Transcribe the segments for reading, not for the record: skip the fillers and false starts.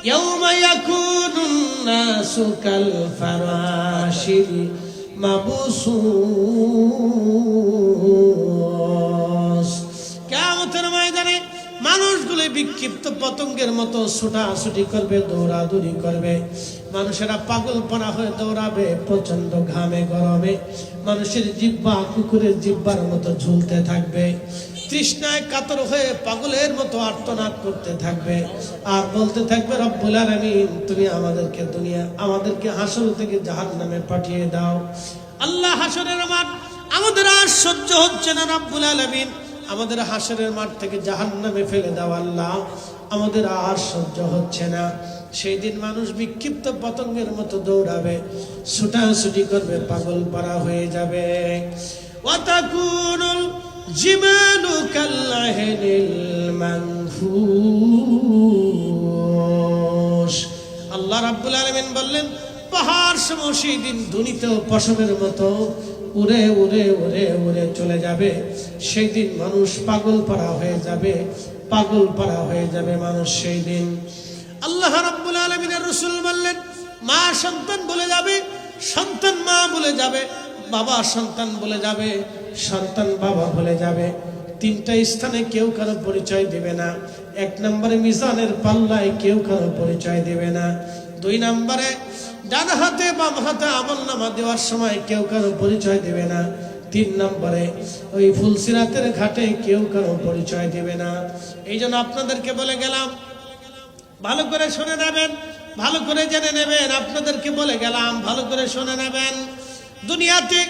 ইয়াউমা ইয়াকুনুন নাসু কাল ফারাশিল মাবসুস। কিয়ামতের ময়দানে মানুষগুলো বিক্ষিপ্ত পতঙ্গের মতো ছোটাছুটি করবে, দৌড়াদৌড়ি করবে। মানুষেরা পাগলপনা হয়ে দৌড়াবে, প্রচন্ড ঘামে গরমে মানুষের জিহ্বা কুকুরের জিহ্বার মতো ঝুলতে থাকবে, তৃষ্ণায় কাতর হয়ে পাগলের মতো আর্তনাদ করতে থাকবে আর বলতে থাকবে, রব্বুল আলামিন তুমি আমাদেরকে হাসর থেকে জাহান্নামে পাঠিয়ে দাও। আল্লাহ, হাসরের মাঠ আমাদের আর সহ্য হচ্ছে না, রব্বুল আলামিন আমাদের হাসরের মাঠ থেকে জাহান্নামে ফেলে দাও। আল্লাহ, আমাদের আর সহ্য হচ্ছে না। সেই দিন মানুষ বিক্ষিপ্ত পতঙ্গের মতো দৌড়াবে, ছুটাছুটি করবে, পাগল পারা হয়ে যাবে। ওয়াতাকুনুল জিমালু কাল্লাহিল মানফুশ। আল্লাহ রাব্বুল আলামিন বললেন, পাহাড় সমূহ সেই দিন ধ্বনিত পশমের মতো উড়ে উড়ে উড়ে উড়ে চলে যাবে। সেই দিন মানুষ পাগল পারা হয়ে যাবে, পাগল পারা হয়ে যাবে মানুষ সেই দিন। আল্লাহ রাব্বুল আলামিনের রাসূল বললেন, মা সন্তান বলে যাবে, সন্তান মা বলে যাবে, বাবা সন্তান বলে যাবে, সন্তান বাবা বলে যাবে। তিনটা স্থানে কেউ কারো পরিচয় দেবে না। এক নম্বরে মিজানের পাল্লায় কেউ কারো পরিচয় দেবে না। দুই নম্বরে ডান হাতে বাম হাতে আমলনামা দেওয়ার সময় কেউ কারো পরিচয় দেবে না। তিন নম্বরে ওই ফুলসিরাতের ঘাটে কেউ কারো পরিচয় দেবে না। এই জন্য আপনাদেরকে বলে গেলাম, ভালো করে শুনে নেবেন, ভালো করে জেনে নেবেন। আপনাদেরকে বলে গেলাম, ভালো করে শুনে নেবেন। দুনিয়াতে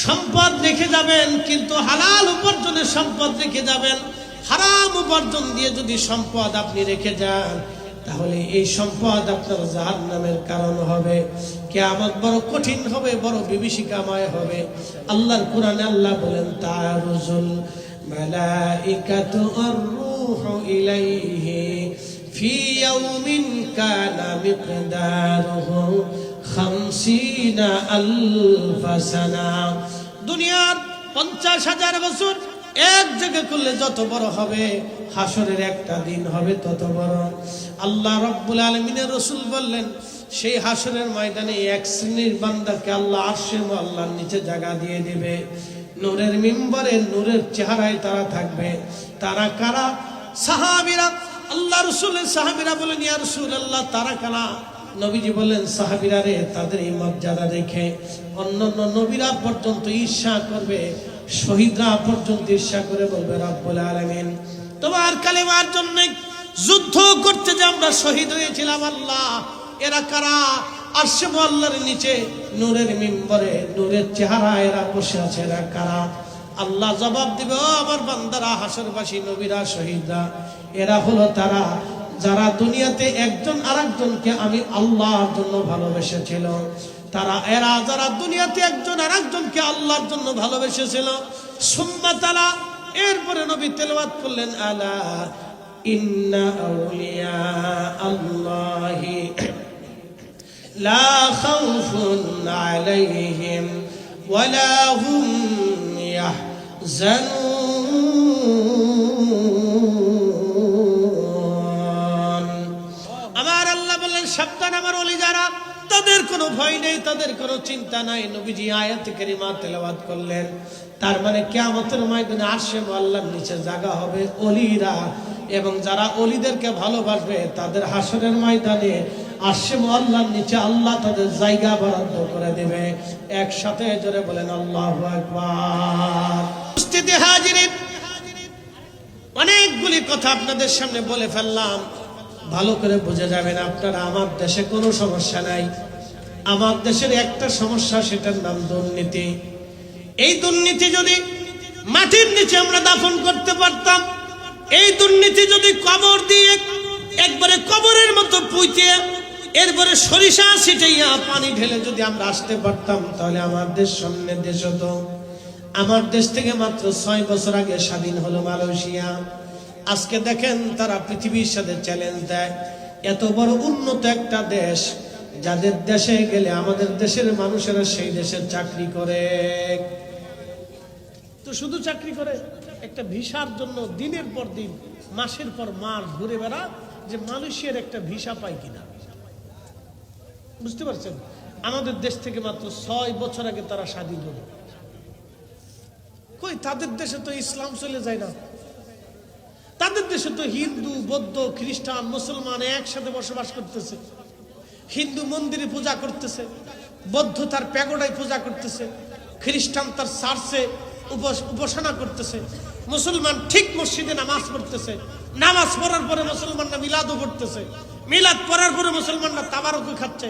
সম্পদ রেখে যাবেন, কিন্তু হালাল উপার্জনের সম্পদ রেখে যাবেন। হারাম উপার্জন দিয়ে যদি সম্পদ আপনি রেখে যান, তাহলে এই সম্পদ আপনার জাহান্নামের কারণ হবে। কিয়ামত বড় কঠিন হবে, বড় বিভীষিকাময় হবে। আল্লাহর কোরআনে আল্লাহ বলেন, তারুজুল মালাইকাতু আর-রূহু ইলাইহি ফি ইয়াউমিন কানা মিকদারুহু 50 আলফ সানা। দুনিয়ার 50,000 বছর এক জায়গা করলে যত বড় হবে, হাসরের একটা দিন হবে তত বড়। আল্লাহ রাব্বুল আলামিনের রাসূল বললেন, সেই হাসরের ময়দানে এক শ্রেণীর বান্দাকে আল্লাহ আরশে আল্লাহর নিচে জায়গা দিয়ে দিবে। নূরের মিম্বরে নূরের চেহারায় তারা থাকবে। তারা কারা? সাহাবীরা। আল্লাহ রাসূলের সাহাবীরা বলেন, ইয়া রাসূলুল্লাহ, তারা কারা? নবীজি বললেন, সাহাবীরা রে, তাদের এই মর্যাদা দেখে অন্যান্য নবীরা পর্যন্ত ঈর্ষা করবে, শহীদরা পর্যন্ত ঈর্ষা করে বলবে, রব্বুল আলামিন তোমার কালেমার জন্য যুদ্ধ করতে যে আমরা শহীদ হয়েছিলাম, আল্লাহ এরা কারা? আরশে আল্লাহর নিচে নূরের মিম্বরে নূরের চেহারা এরা বসে আছে, এরা কারা? আল্লাহ জবাব দিবে, ও আমার বান্দারা, হাসরবাসী নবীরা, শহীদরা, এরা হলো তারা যারা দুনিয়াতে একজন আরেকজনকে আমি আল্লাহর জন্য ভালোবেসেছিল। এরা যারা দুনিয়াতে একজন আরেকজনকে আল্লাহর জন্য ভালোবেসেছিল। সুম্মা তালা, এরপরে নবী তেলাওয়াত করলেন, আলা ইন্না আউলিয়া আল্লাহি লা খাউফুন আলাইহিম ওয়ালা হুম ইয়াহজানুন। আমার আল্লাহ বললেন, সাবধান, আমার ওলি যারা, তাদের কোনো ভয় নেই, তাদের কোনো চিন্তা নাই। নবীজি আয়াত কারিমা তেলাওয়াত করলেন। তার মানে কিয়ামতের ময়দানে আরশে আল্লাহর নিচে জায়গা হবে ওলিরা, এবং যারা ওলিদেরকে ভালোবাসবে তাদের হাসরের ময়দানে আরশে আল্লাহর নিচে আল্লাহ তাদের জায়গা বরাদ্দ করে দেবে। একসাথে জোরে বলেন আল্লাহু আকবার। উপস্থিতি হাজিরিন, অনেকগুলি কথা আপনাদের সামনে বলে ফেললাম, ভালো করে বুঝে যাবেন আপনারা। আমার দেশে কোনো সমস্যা নাই, আমার দেশের একটা সমস্যা, সেটার নাম দুর্নীতি। এই দুর্নীতি যদি মাটির নিচে আমরা দাফন করতে পারতাম, এই দুর্নীতি যদি কবর দিয়ে একবারে কবরের মতো পুঁতে এরপরে সরিষা ছিটাইয়া পানি ঢেলে যদি আমরা আসতে পারতাম, তাহলে আমার দেশ সামনে দেশ হতো। আমার দেশ থেকে মাত্র 6 বছর আগে স্বাধীন হলো মালয়েশিয়া। আজকে দেখেন তারা পৃথিবীর সাথে চ্যালেঞ্জ দেয়। এত বড় উন্নত একটা দেশ, যাদের দেশে গেলে আমাদের দেশের মানুষেরা সেই দেশের চাকরি করে। তো শুধু চাকরি করে, একটা ভিসার জন্য দিনের পর দিন, মাসের পর মাস ঘুরে বেড়া, যে মালয়েশিয়ার একটা ভিসা পাই কিনা। বুঝতে পারছেন? আমাদের দেশ থেকে মাত্র 6 বছর আগে তারা স্বাধীন হলো। কই তাদের দেশে তো ইসলাম চলে যায় না, তাদের দেশে তো হিন্দু বৌদ্ধ খ্রিস্টান মুসলমান একসাথে বসবাস করতেছে। হিন্দু মন্দিরে পূজা করতেছে, বৌদ্ধ তার প্যাগোডায় পূজা করতেছে, খ্রিস্টান তার চার্চে উপাসনা করতেছে, মুসলমান ঠিক মসজিদে নামাজ পড়তেছে, নামাজ পড়ার পরে মুসলমানরা মিলাদও পড়তেছে, মিলাদ পড়ার পরে মুসলমানরা তাবারুকও খাচ্ছে,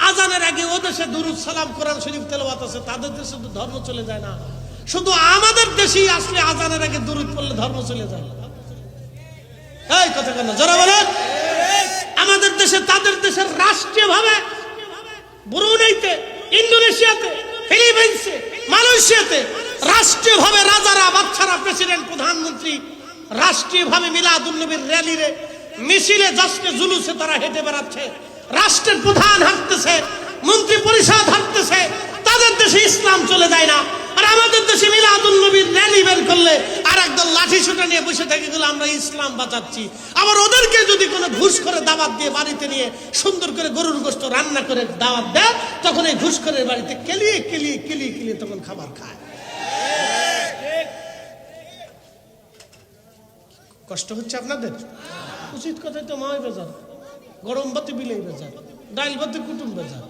আজানের আগে ও দেশে দুরুদ সালাম কোরআন শরীফ তেলাওয়াত আছে। তাদের দেশে তো ধর্ম চলে যায় না, শুধু আমাদের দেশেই আসলে আজানের আগে দুরুদ পড়লে ধর্ম চলে যায়। এই কথা কেন যারা বলেন? আমাদের দেশে তাদের দেশের রাষ্ট্রীয়ভাবে ব্রুনাইতে, ইন্দোনেশিয়াতে, ফিলিপাইন্সে, মালয়েশিয়াতে রাষ্ট্রীয়ভাবে রাজারা, বাচ্চারা, প্রেসিডেন্ট, প্রধানমন্ত্রী রাষ্ট্রীয়ভাবে মিলাদুন নবীর র্যালিরে, মিছিলে, জশ্নে, জুলুসে তারা হেঁটে বেড়াচ্ছে। রাষ্ট্রের প্রধান হাঁটতেছে, মন্ত্রী পরিষদ হাঁটতেছে। তাদের দেশে ইসলাম চলে যায় না। আর আমাদের দেশে মিলাদুন নবীর র্যালি বের করলে আর একদল লাঠি সোটা নিয়ে বসে থাকে, গেলে আমরা ইসলাম বাঁচাচ্ছি। আবার ওদেরকে যদি কোনো ঘুষ করে দাওয়াত দিয়ে বাড়িতে নিয়ে সুন্দর করে গরুর গোশত রান্না করে দাওয়াত দেয়, তখন এই ঘুষ করে বাড়িতে কেলিয়ে কেলিয়ে কেলিয়ে কেলিয়ে তখন খাবার খায়। কষ্ট হচ্ছে আপনাদের? উচিত কথাই তো মায় বেজার, গরম বাতি বিলেই বেজার, ডাইল বাতি কুটুম বেজার।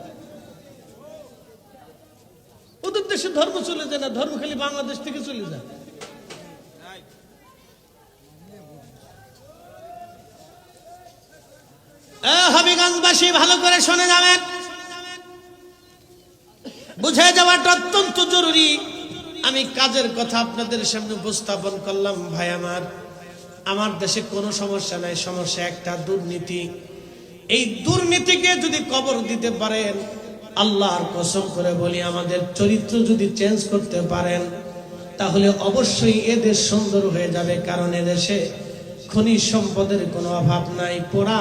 ওদের দেশে ধর্ম চলে যায় না, ধর্ম খালি বাংলাদেশ থেকে চলে যায়। হবিগঞ্জবাসী ভালো করে শুনে যাবেন, বুঝে যাওয়াটা অত্যন্ত জরুরি। আমি কাজের কথা আপনাদের সামনে উপস্থাপন করলাম। ভাই আমার দেশে কোনো সমস্যা নাই, সমস্যা একটা, দুর্নীতি। এই দুর্নীতিকে যদি কবর দিতে পারেন, আল্লাহর কসম করে বলি, আমাদের চরিত্র যদি চেঞ্জ করতে পারেন, তাহলে অবশ্যই এদেশ সুন্দর হয়ে যাবে। কারণ এদেশে খনিজ সম্পদের কোনো অভাব নাই। পুরা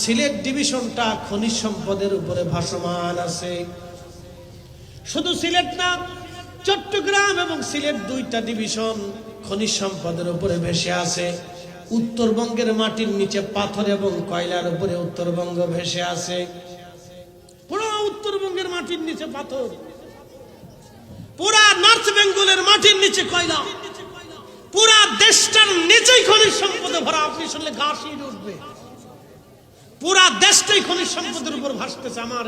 সিলেট ডিভিশনটা খনিজ সম্পদের উপরে ভাসমান আছে। শুধু সিলেট না, চট্টগ্রাম এবং সিলেট দুইটা ডিভিশন খনিজ সম্পদের উপরে ভেসে আছে। উত্তরবঙ্গের মাটির নিচে পাথর এবং কয়লার উপরে উত্তরবঙ্গ ভেসে আছে। পুরো উত্তরবঙ্গের মাটির নিচে পাথর, পুরা নর্থ বেঙ্গলের মাটির নিচে কয়লা, পুরা দেশটার নিচেই খনিজ সম্পদে ভরা। আপনি শুনলে গা শিউরে উঠবে। পুরা দেশটাই খনিজ সম্পদের উপর ভাসতেছে। আমার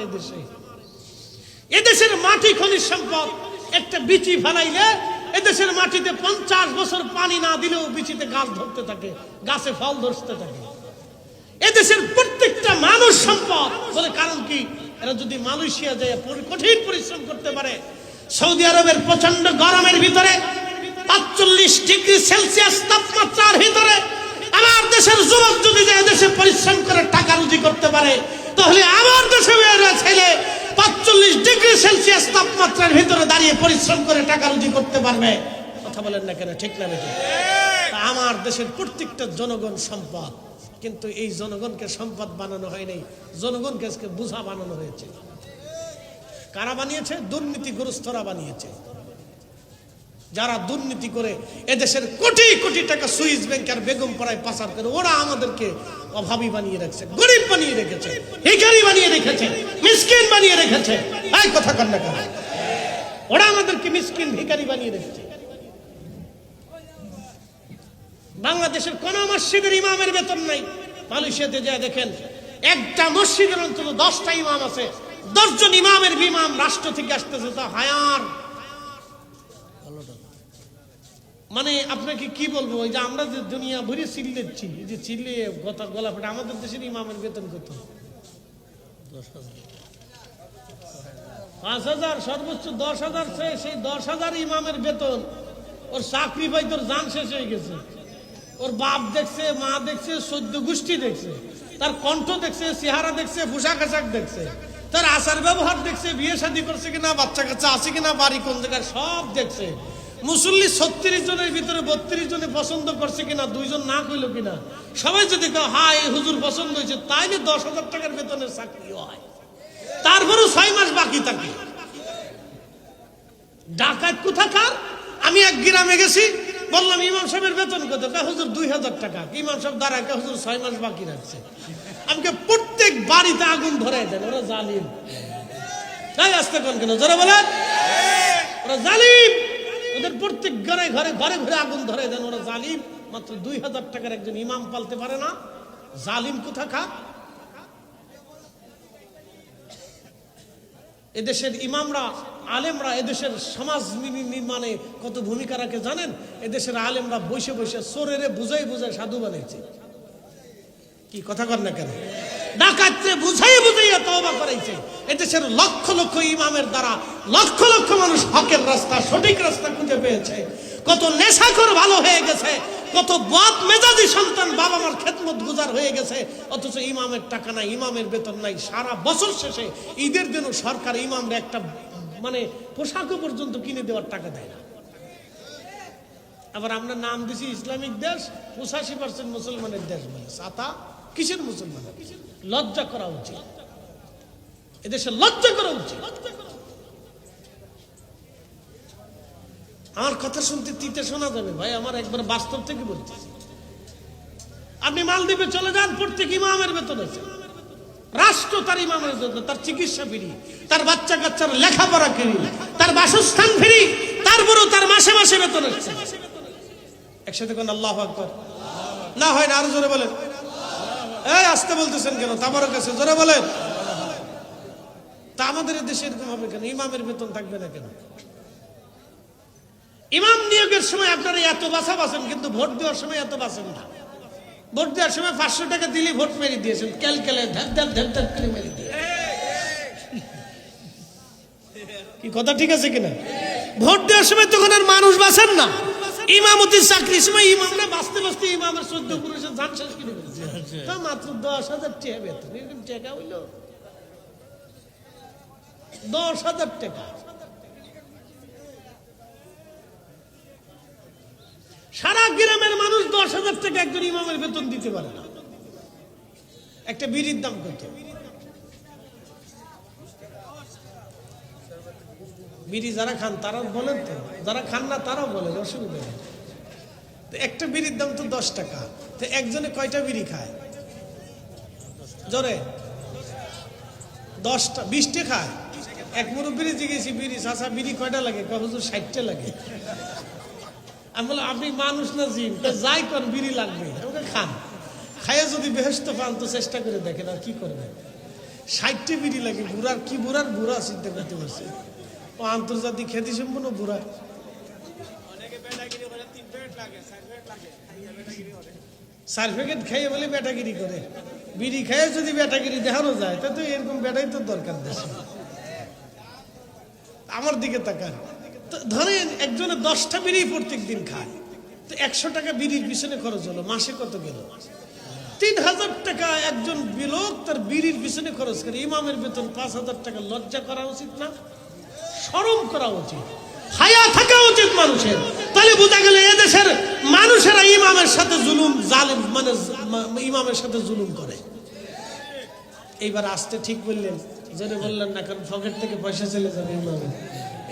এদেশের মাটি খনিজ সম্পদ। একটা বিচি ফেলাইলে এদেশের মাটিতে 50 বছর পানি না দিলেও বিচিতে গাছ ধরতে থাকে, গাছে ফল ধরতে থাকে। এদেশের প্রত্যেকটা মানুষ সম্পদ বলে। কারণ কি? এরা যদি মালয়েশিয়া যায় কঠিন পরিশ্রম করতে পারে, সৌদি আরবের প্রচন্ড গরমের ভিতরে 45 ডিগ্রি সেলসিয়াস তাপমাত্রার ভিতরে আমার দেশের যুবক যদি দেশে পরিশ্রম করে টাকা রুজি করতে পারে, তাহলে আমার দেশে ছেলে 45 ডিগ্রি সেলসিয়াস তাপমাত্রার ভিতরে দাঁড়িয়ে পরিশ্রম করে টাকা রুজি করতে পারবে। কথা বলেন না কেন? ঠিক না বেঠিক? আমার দেশের প্রত্যেকটা জনগণ সম্পদ, কিন্তু এই জনগণকে সম্পদ বানানো হয় নাই, জনগণকে আজকে বোঝা বানানো হয়েছে। কারা বানিয়েছে? দুর্নীতিগ্রস্তরা বানিয়েছে। যারা দুর্নীতি করে এদেশের কোটি কোটি টাকা সুইস ব্যাংক আর বেগম পাড়ায় পাচার করে, ওরা আমাদেরকে অভাবী বানিয়ে রেখেছে, গরিব বানিয়ে রেখেছে, ভিখারি বানিয়ে রেখেছে, মিসকিন বানিয়ে রেখেছে। এই কথা কন না কেন? ওরা আমাদেরকে মিসকিন ভিখারি বানিয়ে রেখেছে। বাংলাদেশের কোন মসজিদের ইমামের বেতন নাই। মালয়েশিয়াতে যা দেখেন, একটা মসজিদের অন্তত 10টা ইমাম আছে। 10 জন ইমামের বিমাম রাষ্ট্র থেকে আসতেছে, তা হায়ার। মানে আপনাকে কি বলবো, ওই যে আমরা যে দুনিয়া ভরে চিল্লেছি, এই যে চিল্লে গলা ফেটে, আমাদের দেশের ইমামের বেতন কত? 5,000, সর্বোচ্চ 10,000। সেই 10,000 ইমামের বেতন, ওর চাকরি পাই তোর জান শেষ হয়ে গেছে। ওর বাপ দেখছে, মা দেখছে, 14 গোষ্ঠী দেখছে, তার কণ্ঠ দেখছে, চেহারা দেখছে, পোশাক আশাক দেখছে, তার আচার ব্যবহার দেখছে, বিয়ে শাদী করছে কিনা, বাচ্চা কাচ্চা আছে কিনা, বাড়ি কোন জায়গায়, সব দেখছে। মুসল্লি 36 জনের ভিতরে 32 জনে পছন্দ করছে কিনা, 2 জন না কইল কিনা, সবাই যদি কেউ হ্যাঁ এই হুজুর পছন্দ হয়েছে, তাইলে 10,000 টাকার বেতনের চাকরি হয়। তারপরেও 6 মাস বাকি থাকে। ডাকাত কোথাকার? আমি এক গ্রামে গেছি, বললাম ইমাম সাহেবের বেতন কত? হুজুর 2000 টাকা। ইমাম সাহেব দাঁড়ায়, হুজুর 6 মাস বাকি রাখছে। আমাকে প্রত্যেক বাড়িতে আগুন ধরাই দেন, ওরা জালিম। তাই আসতে কোন কেন জোরে বলেন, ওরা জালিম। ওদের প্রত্যেক ঘরে ঘরে ঘরে ঘরে আগুন ধরাই দেন, ওরা জালিম। মাত্র 2000 টাকার একজন ইমাম পালতে পারে না, জালিম কোথাকার। এদেশের ইমামরা, আলেমরা এদেশের সমাজ নির্মাণে কত ভূমিকা রাখে জানেন? এদেশের আলেমরা বসে বসে চোরেরে বুঝাই বুঝাই সাধু বানাইছে। কি কথা কর না কেন? ডাকাতরে বুঝাই বুঝাইয়া তওবা করাইছে। এদেশের লক্ষ লক্ষ ইমামের দ্বারা লক্ষ লক্ষ মানুষ হকের রাস্তা, সঠিক রাস্তা খুঁজে পেয়েছে। কত নেশাখোর ভালো হয়ে গেছে, কত বদ মেজাজি সন্তান বাবা মার খেদমত গুজার হয়ে গেছে। অথচ ইমামের টাকা নাই, ইমামের বেতন নাই। সারা বছর শেষে ঈদের দিনও সরকার ইমামরা একটা মানে পোশাকও পর্যন্ত কিনে দেওয়ার টাকা দেয় না। আবার আমরা নাম দিছি ইসলামিক দেশ, 85% মুসলমানের দেশ বলে। সাতা কিসের মুসলমান? লজ্জা করা উচিত, এদেশে লজ্জা করা উচিত। আমার কথা শুনতে তিতে শোনা যাবে ভাই, আমার একবার বাস্তব থেকে বলতেছি। আপনি মালদ্বীপে চলে যান, প্রত্যেক ইমামের বেতন আছে। রাষ্ট্র তার ইমামের জন্য, তার চিকিৎসা ফ্রি, তার বাচ্চা কাচ্চার লেখাপড়া ফ্রি, তার বাসস্থান ফ্রি, তারপরেও তার মাসে মাসে বেতন আছে। একসাথে কোন আল্লাহু আকবার না হয় না? আরো জোরে বলেন। এই আসতে বলতেছেন কেন? তাবারক আছে, জোরে বলেন। তা আমাদের দেশে এরকম হবে কেন? ইমামের বেতন থাকবে না কেন? ইমাম নিয়োগের সময় আপনারা এত বাঁচা বাঁচেন, কিন্তু ভোট দেওয়ার সময় এত বাঁচেন না। ভোট দেওয়ার সময় 500 টাকা দিলে ভোট মেরে দিয়েছেন, ক্যালকেলে ধ্যাপ ধ্যাপ ধ্যাপ ধ্যাপ করে মেরে দিয়ে। কি কথা ঠিক আছে কিনা? ভোট দেওয়ার সময় তখন আর মানুষ বাঁচেন না। ইমামতির চাকরির সময় ইমামরা বাঁচতে বাঁচতে ইমামের 14 পুরুষের জান শেষ করে ফেলছে। তা মাত্র 10,000 টাকা বেতন। এরকম টাকা হইল 10,000 টাকা। সারা গ্রামের মানুষ 10,000 টাকা একজন ইমামের বেতন দিতে পারে না। একটা বিড়ির দাম কত? বিড়ি যারা খান তারা বলেন তো, যারা খান না তারাও বলেন, অসুবিধা নেই। একটা বিড়ির দাম তো 10 টাকা। তো একজনে কয়টা বিড়ি খায়? জোরে 10টা 20টা খায়। এক মুরব্বি জিজ্ঞেসি বিড়ি চাচা বিড়ি কয়টা লাগে? হুজুর 60টা লাগে। আমি বললাম আপনি মানুষ না জিন? যাই করেন বিড়ি লাগবে, ওকে খান। খাইয়া যদি বেহেশত পান তো চেষ্টা করে দেখেন, আর কি করবেন। 60টা বিড়ি লাগে। বুড়ার কি বুড়ার বুড়া চিন্তা করতে পারছে। ও আন্তর্জাতিক খ্যাতি সম্পন্ন বুড়া। 4 প্যাকেট খাইয়ে বলে ব্যাটাগিরি করে। বিড়ি খাইয়ে যদি ব্যাটাগিরি দেখানো যায় তা তো এরকম ব্যাটাই তো দরকার দেশে। আমার দিকে তাকান। ধরেন একজনে 10টা বিড়ি প্রত্যেক দিন খায়, তো 100 টাকা বিড়ির পিছনে খরচ হলো, মাসে কত গেল? 3,000 টাকা একজন লোক তার বিড়ির পিছনে খরচ করে। ইমামের বেতন 5,000 টাকা। লজ্জা করা উচিত না? শরম করা উচিত, হায়া থাকা উচিত মানুষের। তাহলে বোঝা গেল এদেশের মানুষেরা ইমামের সাথে জুলুম, জালেম মানে ইমামের সাথে জুলুম করে। এইবার আসতে ঠিক বললেন, জোরে বললেন না, কারণ পকেট থেকে পয়সা চলে যাবে ইমামের,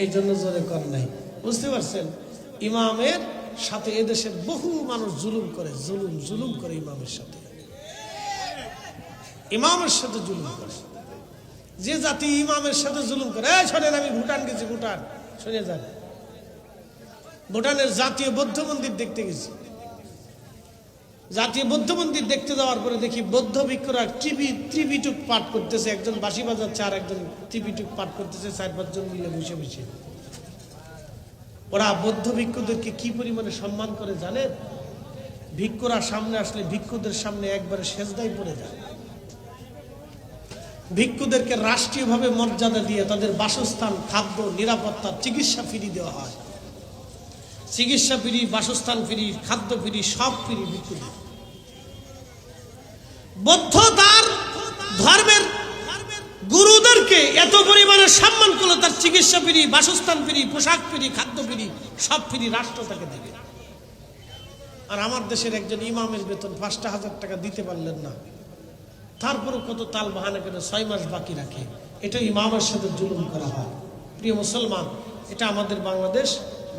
এই জন্য জোরে কর নাই। বুঝতে পারছেন? ইমামের সাথে এদেশের বহু মানুষ জুলুম করে, জুলুম করে ইমামের সাথে। ইমামের সাথে জুলুম করে যে জাতি ইমামের সাথে জুলুম করে। শোনেন, আমি ভুটান গেছি, ভুটান শুনে যান। ভুটানের জাতীয় বৌদ্ধ মন্দির দেখতে গেছি। জাতীয় বৌদ্ধ মন্দির দেখতে যাওয়ার পরে দেখি বৌদ্ধ ভিক্ষুরা ত্রিপিটক পাঠ করতেছে। একজন বাঁশি বাজাচ্ছে আর একজন ত্রিপিটক পাঠ করতেছে, 4-5 জন মিলে বসে বসে। ওরা বৌদ্ধ ভিক্ষুদেরকে কি পরিমাণে সম্মান করে জানেন? ভিক্ষুরা সামনে আসলে ভিক্ষুদের সামনে একবারে সেজদায় পড়ে যায়। ভিক্ষুদেরকে রাষ্ট্রীয়ভাবে মর্যাদা দিয়ে তাদের বাসস্থান, খাদ্য, নিরাপত্তা, চিকিৎসা ফ্রি দেওয়া হয়। চিকিৎসা ফ্রি, বাসস্থান ফ্রি, খাদ্য ফ্রি, সব ফ্রি ভিক্ষুদের। বৌদ্ধ তার ধর্মের গুরুদেরকে এত পরিমাণে সম্মান করলো, তার চিকিৎসা ফ্রি, বাসস্থান ফ্রি, পোশাক ফ্রি, খাদ্য ফ্রি, সব ফ্রি রাষ্ট্র তাকে দেবে। আর আমার দেশের একজন ইমামের বেতন 5,000 টাকা দিতে পারলেন না, তারপরে কত তাল বাহানা করে 6 মাস বাকি রাখে। এটা ইমামের সাথে জুলুম করা হয়। প্রিয় মুসলমান, এটা আমাদের বাংলাদেশ,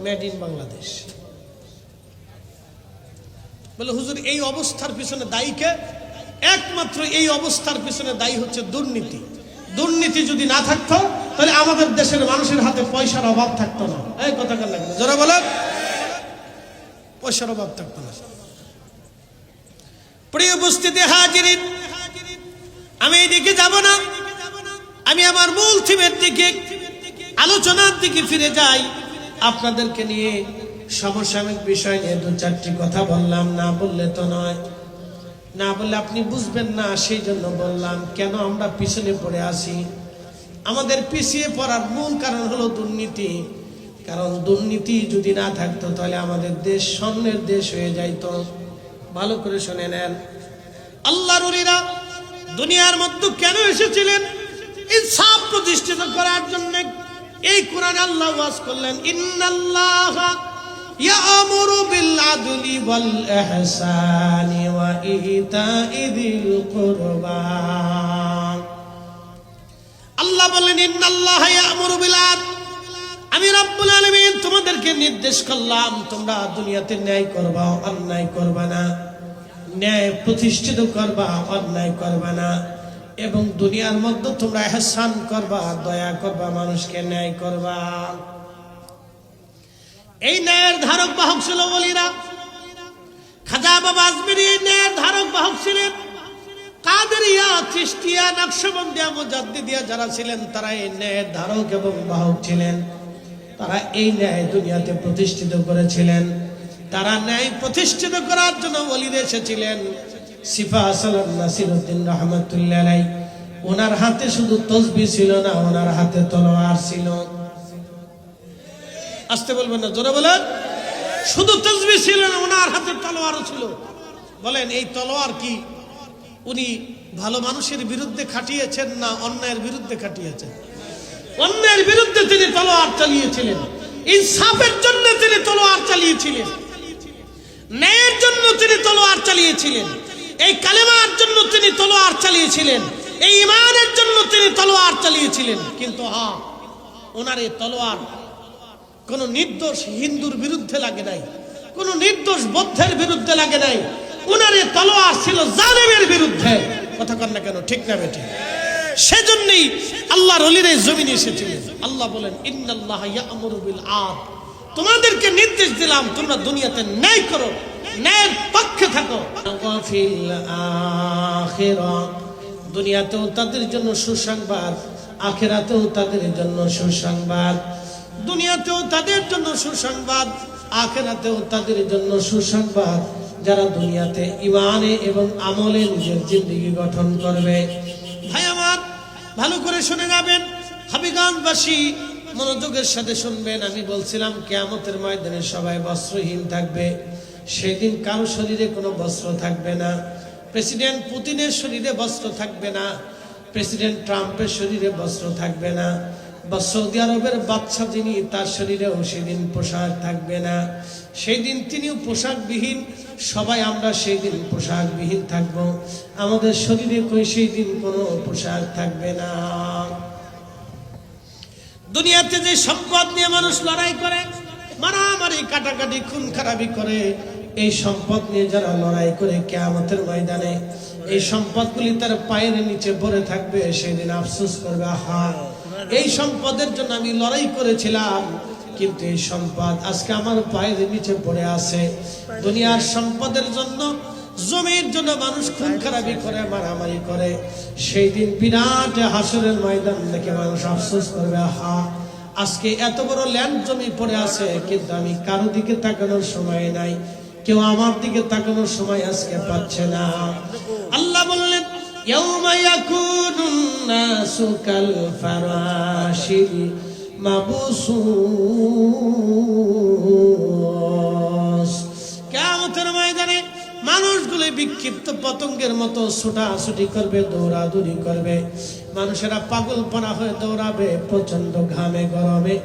মেড ইন বাংলাদেশ। বলে হুজুর এই অবস্থার পিছনে দায়ী কে? একমাত্র এই অবস্থার পিছনে দায়ী হচ্ছে দুর্নীতি। দুর্নীতি যদি না থাকতো তাহলে আমাদের দেশের মানুষের হাতে পয়সার অভাব থাকতো না। এই কথা কার লাগবে, যারা বলেন পয়সার অভাব থাকতো না। প্রিয় উপস্থিতি হাজিরিন, আমি এদিকে যাব না, আমি আমার মূল থিমের দিকে, আলোচনার দিকে ফিরে যাই। আপনাদেরকে নিয়ে সমসাময়িক বিষয় নিয়ে দু চারটি কথা বললাম, না বললে তো নয়, না বললে আপনি বুঝবেন না, সেই জন্য বললাম। কেন আমরা পিছনে পড়ে আসি? আমাদের পিছিয়ে পড়ার মূল কারণ হলো দুর্নীতি। কারণ দুর্নীতি যদি না থাকতো তাহলে আমাদের দেশ স্বর্ণের দেশ হয়ে যাইতো। ভালো করে শুনে নেন, আল্লাহর ওলিরা দুনিয়ার মধ্যে কেন এসেছিলেন? ইনসাফ প্রতিষ্ঠিত করার জন্য। এই কোরআনে আল্লাহ ওয়াজ করলেন, ইন্নাল্লাহা ইয়া'মুরু বিল আদলি ওয়াল ইহসানি ওয়া ইতা'i যিল কুরবা। আল্লাহ বলেন, ইন্নাল্লাহা ইয়া'মুরু বিল আদল, আমি রব্বুল আলামিন তোমাদেরকে নির্দেশ করলাম তোমরা দুনিয়াতে ন্যায় করবা, অন্যায় করবা না। ন্যায় প্রতিষ্ঠিত করবা, অন্যায় করবা না। এবং দুনিয়ার মধ্যে তোমরা ইহসান করবা, দয়া করবা, মানুষকে ন্যায় করবা। এই ন্যায়ের ধারক বাহক ছিল ওলিরা। খাজা বাবা আজমিরি ন্যায়ের ধারক বাহক ছিলেন। কাদেরিয়া, চিশতিয়া, নকশবন্দিয়া, মুজাদ্দিদিয়া যারা ছিলেন তারা এই ন্যায়ের ধারক এবং বাহক ছিলেন। তারা এই ন্যায় দুনিয়াতে প্রতিষ্ঠিত করেছিলেন। তারা ন্যায় প্রতিষ্ঠিত করার জন্য ওলিরা এসেছিলেন। সিফা আসলাম নাসিরউদ্দিন রহমাতুল্লাহ আলাইহি, ওনার হাতে শুধু তসবিহ ছিল না, ওনার হাতে তলোয়ার ছিল। আসতে বলবেন না, জোরে বলেন। শুধু তসবিহ ছিল না, ওনার হাতে তলোয়ারও ছিল। বলেন এই তলোয়ার কি উনি ভালো মানুষের বিরুদ্ধে খাটিয়েছেন না অন্যায়ের বিরুদ্ধে খাটিয়েছেন? অন্যায়ের বিরুদ্ধে তিনি তলোয়ার চালিয়েছিলেন, ইনসাফের জন্য তিনি তলোয়ার চালিয়েছিলেন, ন্যায়ের জন্য তিনি তলোয়ার চালিয়েছিলেন, এই কালেমার জন্য তিনি তলোয়ার চালিয়েছিলেন, এই ঈমানের জন্য তিনি তলোয়ার চালিয়েছিলেন। কিন্তু হ্যাঁ, ওনার এই তলোয়ার কোন নির্দোষ হিন্দুর বিরুদ্ধে লাগে নাই, কোন নির্দোষ বৌদ্ধের বিরুদ্ধে লাগে নাই। ওনার এই তলোয়ার ছিল জালেমের বিরুদ্ধে। কথা কন না কেন, ঠিক না বেঠিক? সেজন্যই আল্লাহর ওলিরা এই জমিনে এসেছিলেন। আল্লাহ বলেন, ইন্নাল্লাহা ইয়া'মুরু বিল আদল, তোমাদেরকে নির্দেশ দিলাম তোমরা দুনিয়াতে ন্যায় করো, ন্যায়ের পক্ষে থাকো। ফিল আখিরা, দুনিয়াতেও তাদের জন্য সুসংবাদ, আখিরাতেও তাদের জন্য সুসংবাদ। দুনিয়াতেও তাদের জন্য সুসংবাদ, আখিরাতেও তাদের জন্য সুসংবাদ যারা দুনিয়াতে ঈমানে এবং আমলে নিজের জিন্দেগি গঠন করবে। ভাই আমার, ভালো করে শুনে যাবেন, হাবিগঞ্জবাসী মনোযোগের সাথে শুনবেন। আমি বলছিলাম কিয়ামতের ময়দানে সবাই বস্ত্রহীন থাকবে। সেদিন কারো শরীরে কোনো বস্ত্র থাকবে না। প্রেসিডেন্ট পুতিনের শরীরে বস্ত্র থাকবে না, প্রেসিডেন্ট ট্রাম্পের শরীরে বস্ত্র থাকবে না, বা সৌদি আরবের বাদশা যিনি তার শরীরেও সেদিন পোশাক থাকবে না। সেই দিন তিনিও পোশাকবিহীন, সবাই আমরা সেই দিন পোশাকবিহীন থাকব। আমাদের শরীরে সেই দিন কোনো পোশাক থাকবে না। দুনিয়াতে যে সম্পদ নিয়ে মানুষ লড়াই করে, মারামারি, কাটাকাটি, খুন খারাপি করে, এই সম্পদ নিয়ে যারা লড়াই করে কিয়ামতের ময়দানে এই সম্পদগুলি তার পায়ের নিচে পড়ে থাকবে। সেদিন আফসোস করবে, আহা, এই সম্পদের জন্য আমি লড়াই করেছিলাম, কিন্তু এই সম্পদ আজকে আমার পায়ের নিচে পড়ে আছে। দুনিয়ার সম্পদের জন্য, জমির জন্য মানুষ খুন খারাপি করে, মারামারি করে। সেই দিন বিরাট হাসরের ময়দান দেখে মানুষ আফসোস করবে, আহা, আজকে এত বড় ল্যান্ড জমি পড়ে আছে, কিন্তু আমি কারো দিকে তাকানোর সময় নাই, কেউ আমার দিকে তাকানোর সময় আজকে পাচ্ছে না। আল্লাহ বললেন, ইয়াউমা ইয়াকুনুন নাসু কাল ফারাশিল মাবসুস, কিয়ামতের ময়দানে মানুষগুলো বিক্ষিপ্ত পতঙ্গের মতো ছোটাছুটি করবে, দৌড়াদৌড়ি করবে। মানুষেরা পাগলপনা হয়ে দৌড়াবে, প্রচন্ড ঘামে গরমে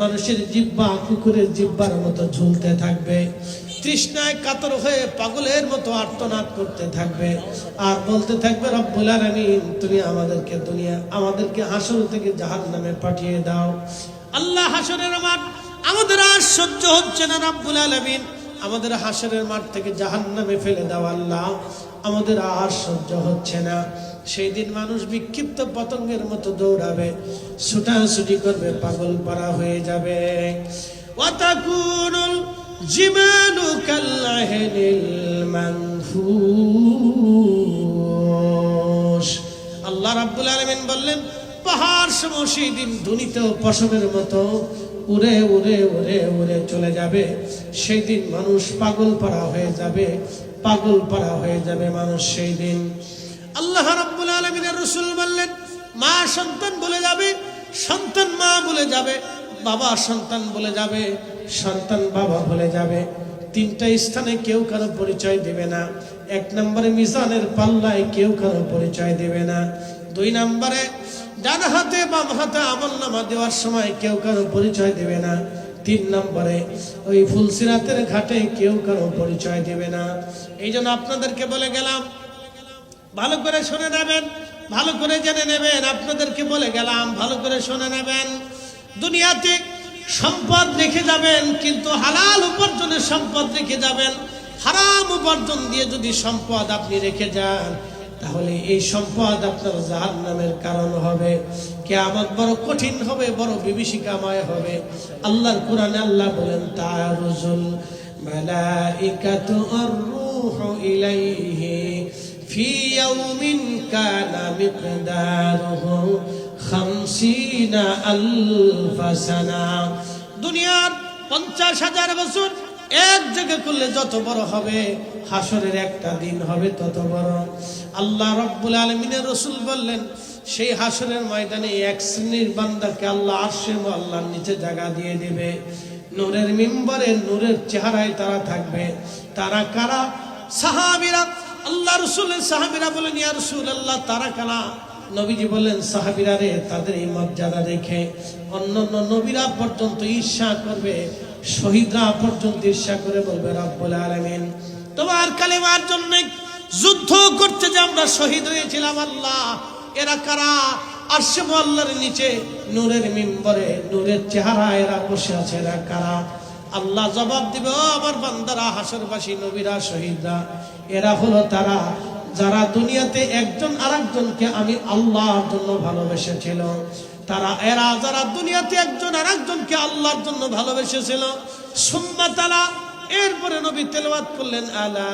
মানুষের জিহ্বা কুকুরের জিহ্বার মতো ঝুলতে থাকবে, তৃষ্ণায় কাতর হয়ে পাগলের মতো আর্তনাদ করতে থাকবে, আর বলতে থাকবে, রব্বুল আলামিন, তুমি আমাদেরকে হাসর থেকে জাহান্নামে পাঠিয়ে দাও। আল্লাহ, হাসরের মাঠ আমাদের আর সহ্য হচ্ছে না, রব্বুল আলামিন আমাদের হাসরের মাঠ থেকে জাহান্নামে ফেলে দাও আল্লাহ, আমাদের আর সহ্য হচ্ছে না। সেই দিন মানুষ বিক্ষিপ্ত পতঙ্গের মতো দৌড়াবে, ছুটাছুটি করবে, পাগল পারা হয়ে যাবে। ওয়াতাকুনুল জিমালু কাল্লাহিল মানফুশ। আল্লাহ রাব্বুল আলামিন বললেন, পাহাড় সমূহ সেই দিন ধ্বনিত পশমের মতো উড়ে উড়ে উড়ে উড়ে চলে যাবে। সেই দিন মানুষ পাগল পারা হয়ে যাবে, পাগল পারা হয়ে যাবে মানুষ সেই দিন। আল্লাহ রাব্বুল আলামিনের রাসূল বললেন, মা সন্তান বলে যাবে, সন্তান মা বলে যাবে, বাবা সন্তান বলে যাবে, সন্তান বাবা বলে যাবে। তিনটা স্থানে কেউ কারো পরিচয় দেবে না। এক নম্বরে মিজানের পাল্লায় কেউ কারো পরিচয় দেবে না। দুই নম্বরে ডান হাতে বাম হাতে আমলনামা দেওয়ার সময় কেউ কারো পরিচয় দেবে না। তিন নম্বরে ওই ফুলসিরাতের ঘাটে কেউ কারো পরিচয় দেবে না। এই জন্য আপনাদেরকে বলে গেলাম, ভালো করে শুনে নেবেন, ভালো করে জেনে নেবেন। আপনাদেরকে বলে গেলাম, ভালো করে শুনে নেবেন। দুনিয়াতে সম্পদ রেখে যাবেন, কিন্তু হালাল উপার্জনের সম্পদ রেখে যাবেন। হারাম উপার্জন দিয়ে যদি সম্পদ আপনি রেখে যান, তাহলে এই সম্পদ আপনার জাহান্নামের কারণ হবে। কিয়ামত বড় কঠিন হবে, বড় বিভীষিকাময় হবে। আল্লাহর কোরআনে আল্লাহ বলেন, তারুজুল মালাইকাতু আর-রূহু ইলাইহি ফি ইয়াউমিন কানা মিকদারুহু 50,000 সানা। দুনিয়ার 50,000 বছর এক জায়গা করলে যত বড় হবে, হাসরের একটা দিন হবে তত বড়। আল্লাহ রাব্বুল আলামিনের রাসূল বললেন, সেই হাসরের ময়দানে এক শ্রেণীর বান্দাকে আল্লাহ আরশে আল্লাহর নিচে জায়গা দিয়ে দিবে। নূরের মিম্বরে নূরের চেহারায় তারা থাকবে। তারা কারা? সাহাবীরা। আল্লাহ রাসূলের সাহাবীরা বলেন, ইয়া রাসূলুল্লাহ, তারা কারা? নবীজি বললেন, সাহাবীরা রে, তাদের এই মর্যাদা দেখে অন্যান্য নবীরা পর্যন্ত ঈর্ষা করবে, শহীদরা পর্যন্ত ঈর্ষা করে বলবে, রব্বুল আলামিন, তোমার কালেমার জন্য যুদ্ধ করতে যে আমরা শহীদ হয়েছিলাম, আল্লাহ, এরা কারা? আরশে আল্লাহর নিচে নূরের মিম্বরে নূরের চেহারা এরা বসে আছে, এরা কারা? আল্লাহ জবাব দিবে, ও আমার বান্দারা, হাসরবাসী নবীরা, শহীদরা, এরা হলো তারা যারা দুনিয়াতে একজন আরেকজনকে আমি আল্লাহর জন্য ভালোবেসেছিল। তারা এরা যারা দুনিয়াতে একজন আরেকজনকে আল্লাহর জন্য ভালোবেসেছিল। সুম্মা তালা, এরপরে নবী তেলাওয়াত করলেন, আলা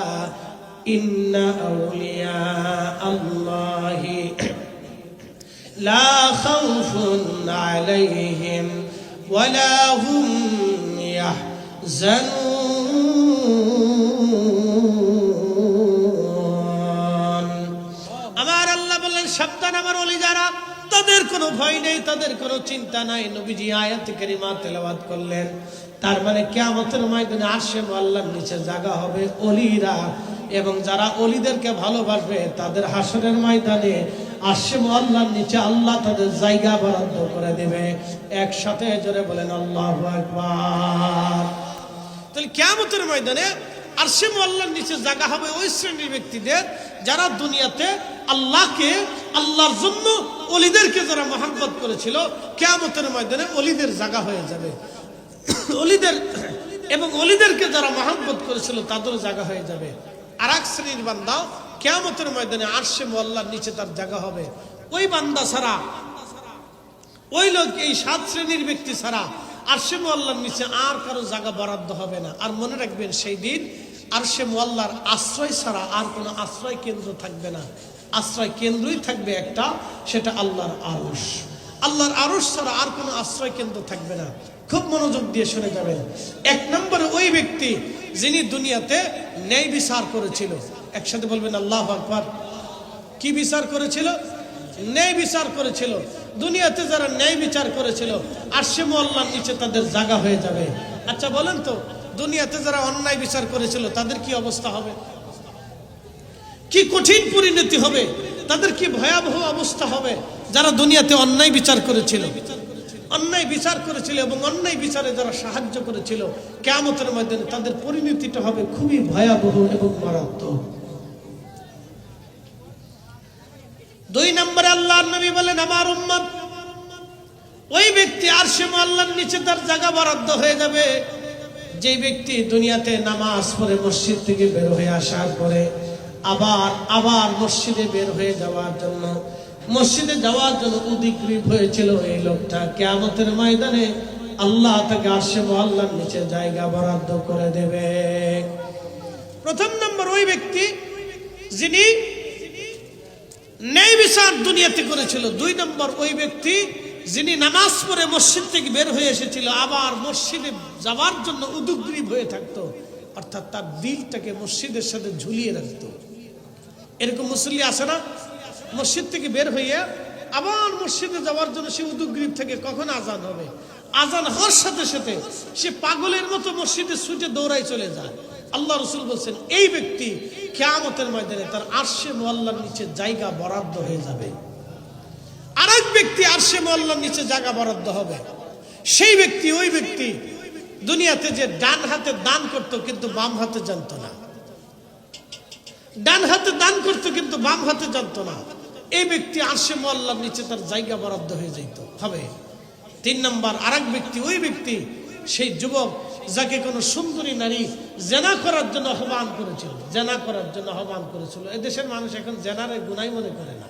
ইন্না আউলিয়া আল্লাহি লা খাউফুন আলাইহিম ওয়ালা হুম ইয়াহজানুন। আমার আল্লাহ বললেন, সাবধান, আমার ওলি যারা, তাদের কোনো ভয় নেই, তাদের কোনো চিন্তা নাই। নবীজি আয়াত কারিমা তেলাওয়াত করলেন। তার মানে কিয়ামতের ময়দানে আরশে আল্লাহর নিচে জায়গা হবে ওলিরা, এবং যারা ওলিদেরকে ভালোবাসবে তাদের হাসরের ময়দানে আরশে আল্লাহর নিচে আল্লাহ তাদের জায়গা বরাদ্দ করে দেবে। একসাথে জোরে বলেন আল্লাহু আকবার। তাহলে কিয়ামতের ময়দানে আরশে আল্লাহর নিচে জায়গা হবে ওই শ্রেণীর ব্যক্তিদের যারা দুনিয়াতে আল্লাহকে, আল্লাহর জন্য ওলিদেরকে যারা মহব্বত করেছিল, কিয়ামতের ময়দানে ওলিদের জায়গা হয়ে যাবে। ওলিদের এবং ওলিদেরকে যারা মহব্বত করেছিল তাদের জায়গা হয়ে যাবে। আর এক শ্রেণীর বান্দা কিয়ামতের ময়দানে আরশে আল্লাহর নিচে তার জায়গা হবে। ওই বান্দা ছাড়া, ওই লোক, এই 7 শ্রেণীর ব্যক্তি ছাড়া আরশে আল্লাহর নিচে আর কারো জায়গা বরাদ্দ হবে না। আর মনে রাখবেন, সেই দিন আরশে আল্লাহর আশ্রয় ছাড়া আর কোনো আশ্রয় কেন্দ্র থাকবে না। আশ্রয় কেন্দ্রই থাকবে একটা, সেটা আল্লাহর আরশ। আল্লাহর আরশ ছাড়া আর কোনো আশ্রয় কেন্দ্র থাকবে না। খুব মনোযোগ দিয়ে শুনে যাবেন। এক নম্বরে ওই ব্যক্তি যিনি দুনিয়াতে ন্যায় বিচার করেছিল। একসাথে বলবেন আল্লাহু আকবার। কি বিচার করেছিল? ন্যায় বিচার করেছিল। দুনিয়াতে যারা ন্যায় বিচার করেছিল, আরশে আল্লাহর নিচে তাদের জায়গা হয়ে যাবে। আচ্ছা বলেন তো, দুনিয়াতে যারা অন্যায় বিচার করেছিল তাদের কি অবস্থা হবে? কি কঠিন পরিণতি হবে, তাদের কি ভয়াবহ অবস্থা হবে যারা দুনিয়াতে অন্যায় বিচার করেছিল, অন্যায় বিচার করেছিল এবং অন্যায় বিচারে যারা সাহায্য করেছিল, কিয়ামতের ময়দানে তাদের পরিণতিটা হবে খুবই ভয়াবহ এবং মারাত্মক। 2 নম্বরে আল্লাহর নবী বলেন, আমার উম্মত, ওই ব্যক্তি আরশে আল্লাহর নিচে তার জায়গা বরাদ্দ হয়ে যাবে যে ব্যক্তি দুনিয়াতে নামাজ পড়ে মসজিদ থেকে বের হয়ে আসার পরে আবার মসজিদে বের হয়ে যাওয়ার জন্য উদ্গ্রীব হয়েছিল, এই লোকটা কিয়ামতের ময়দানে আল্লাহ তাকে আরশে মুআল্লার নিচে জায়গা বরাদ্দ করে দেবে। প্রথম নম্বর ওই ব্যক্তি যিনি ন্যায় বিচার দুনিয়াতে করেছিল। 2 নম্বর ওই ব্যক্তি যিনি নামাজ পড়ে মসজিদ থেকে বের হয়ে এসেছিল, আবার মসজিদে যাওয়ার জন্য উদ্গ্রীব হয়ে থাকতো, অর্থাৎ তার দিলটাকে মসজিদের সাথে ঝুলিয়ে রাখতো। এরকম মুসল্লি আছে না, মসজিদ থেকে বের হয়ে আবার মসজিদে যাওয়ার জন্য সে উদ্গ্রীব থেকে কখন আজান হবে, আজান হওয়ার সাথে সাথে সে পাগলের মতো মসজিদে ছুটে দৌড়ায় চলে যায়। আল্লাহ রাসূল বলছেন এই ব্যক্তি কিয়ামতের ময়দানে তার আরশে মুআল্লার নিচে জায়গা বরাদ্দ হয়ে যাবে। আরেক ব্যক্তি আরশে মুআল্লার নিচে জায়গা বরাদ্দ হবে, সেই ব্যক্তি ওই ব্যক্তি দুনিয়াতে যে ডান হাতে দান করত কিন্তু বাম হাতে জানতো না, ডান হাতে দান করত কিন্তু বাম হাতে জানতো না, এই ব্যক্তি আরশে মুআল্লার নিচে তার জায়গা বরাদ্দ হয়ে যেত হবে। 3 নম্বর আরেক ব্যক্তি ওই ব্যক্তি সেই যুবক যাকে কোনো সুন্দরী নারী জেনা করার জন্য আহ্বান করেছিল। এদেশের মানুষ এখন জেনারে গুনাহ মনে করে না,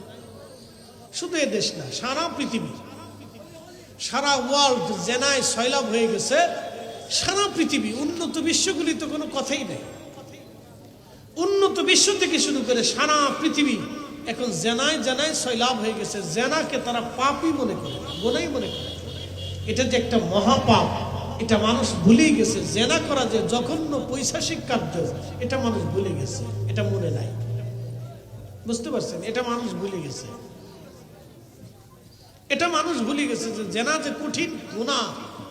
শুধু এদেশ না, সারা পৃথিবী, সারা ওয়ার্ল্ড জেনায় সয়লাব হয়ে গেছে। সারা পৃথিবী, উন্নত বিশ্বগুলি তো কোনো কথাই নেই, উন্নত বিশ্ব থেকে শুরু করে সারা পৃথিবী এখন জেনায় সয়লাব হয়ে গেছে। জেনাকে তারা পাপই মনে করে না, গুনাহই মনে করে। এটা যে একটা মহাপাপ, এটা মানুষ ভুলেই গেছে। জেনা করা যে জঘন্য পৈশাচিক কার্য, এটা মানুষ ভুলে গেছে, এটা মনে নাই। বুঝতে পারছেন, এটা মানুষ ভুলে গেছে, এটা মানুষ ভুলে গেছে যে জেনা যে কঠিন গুনাহ,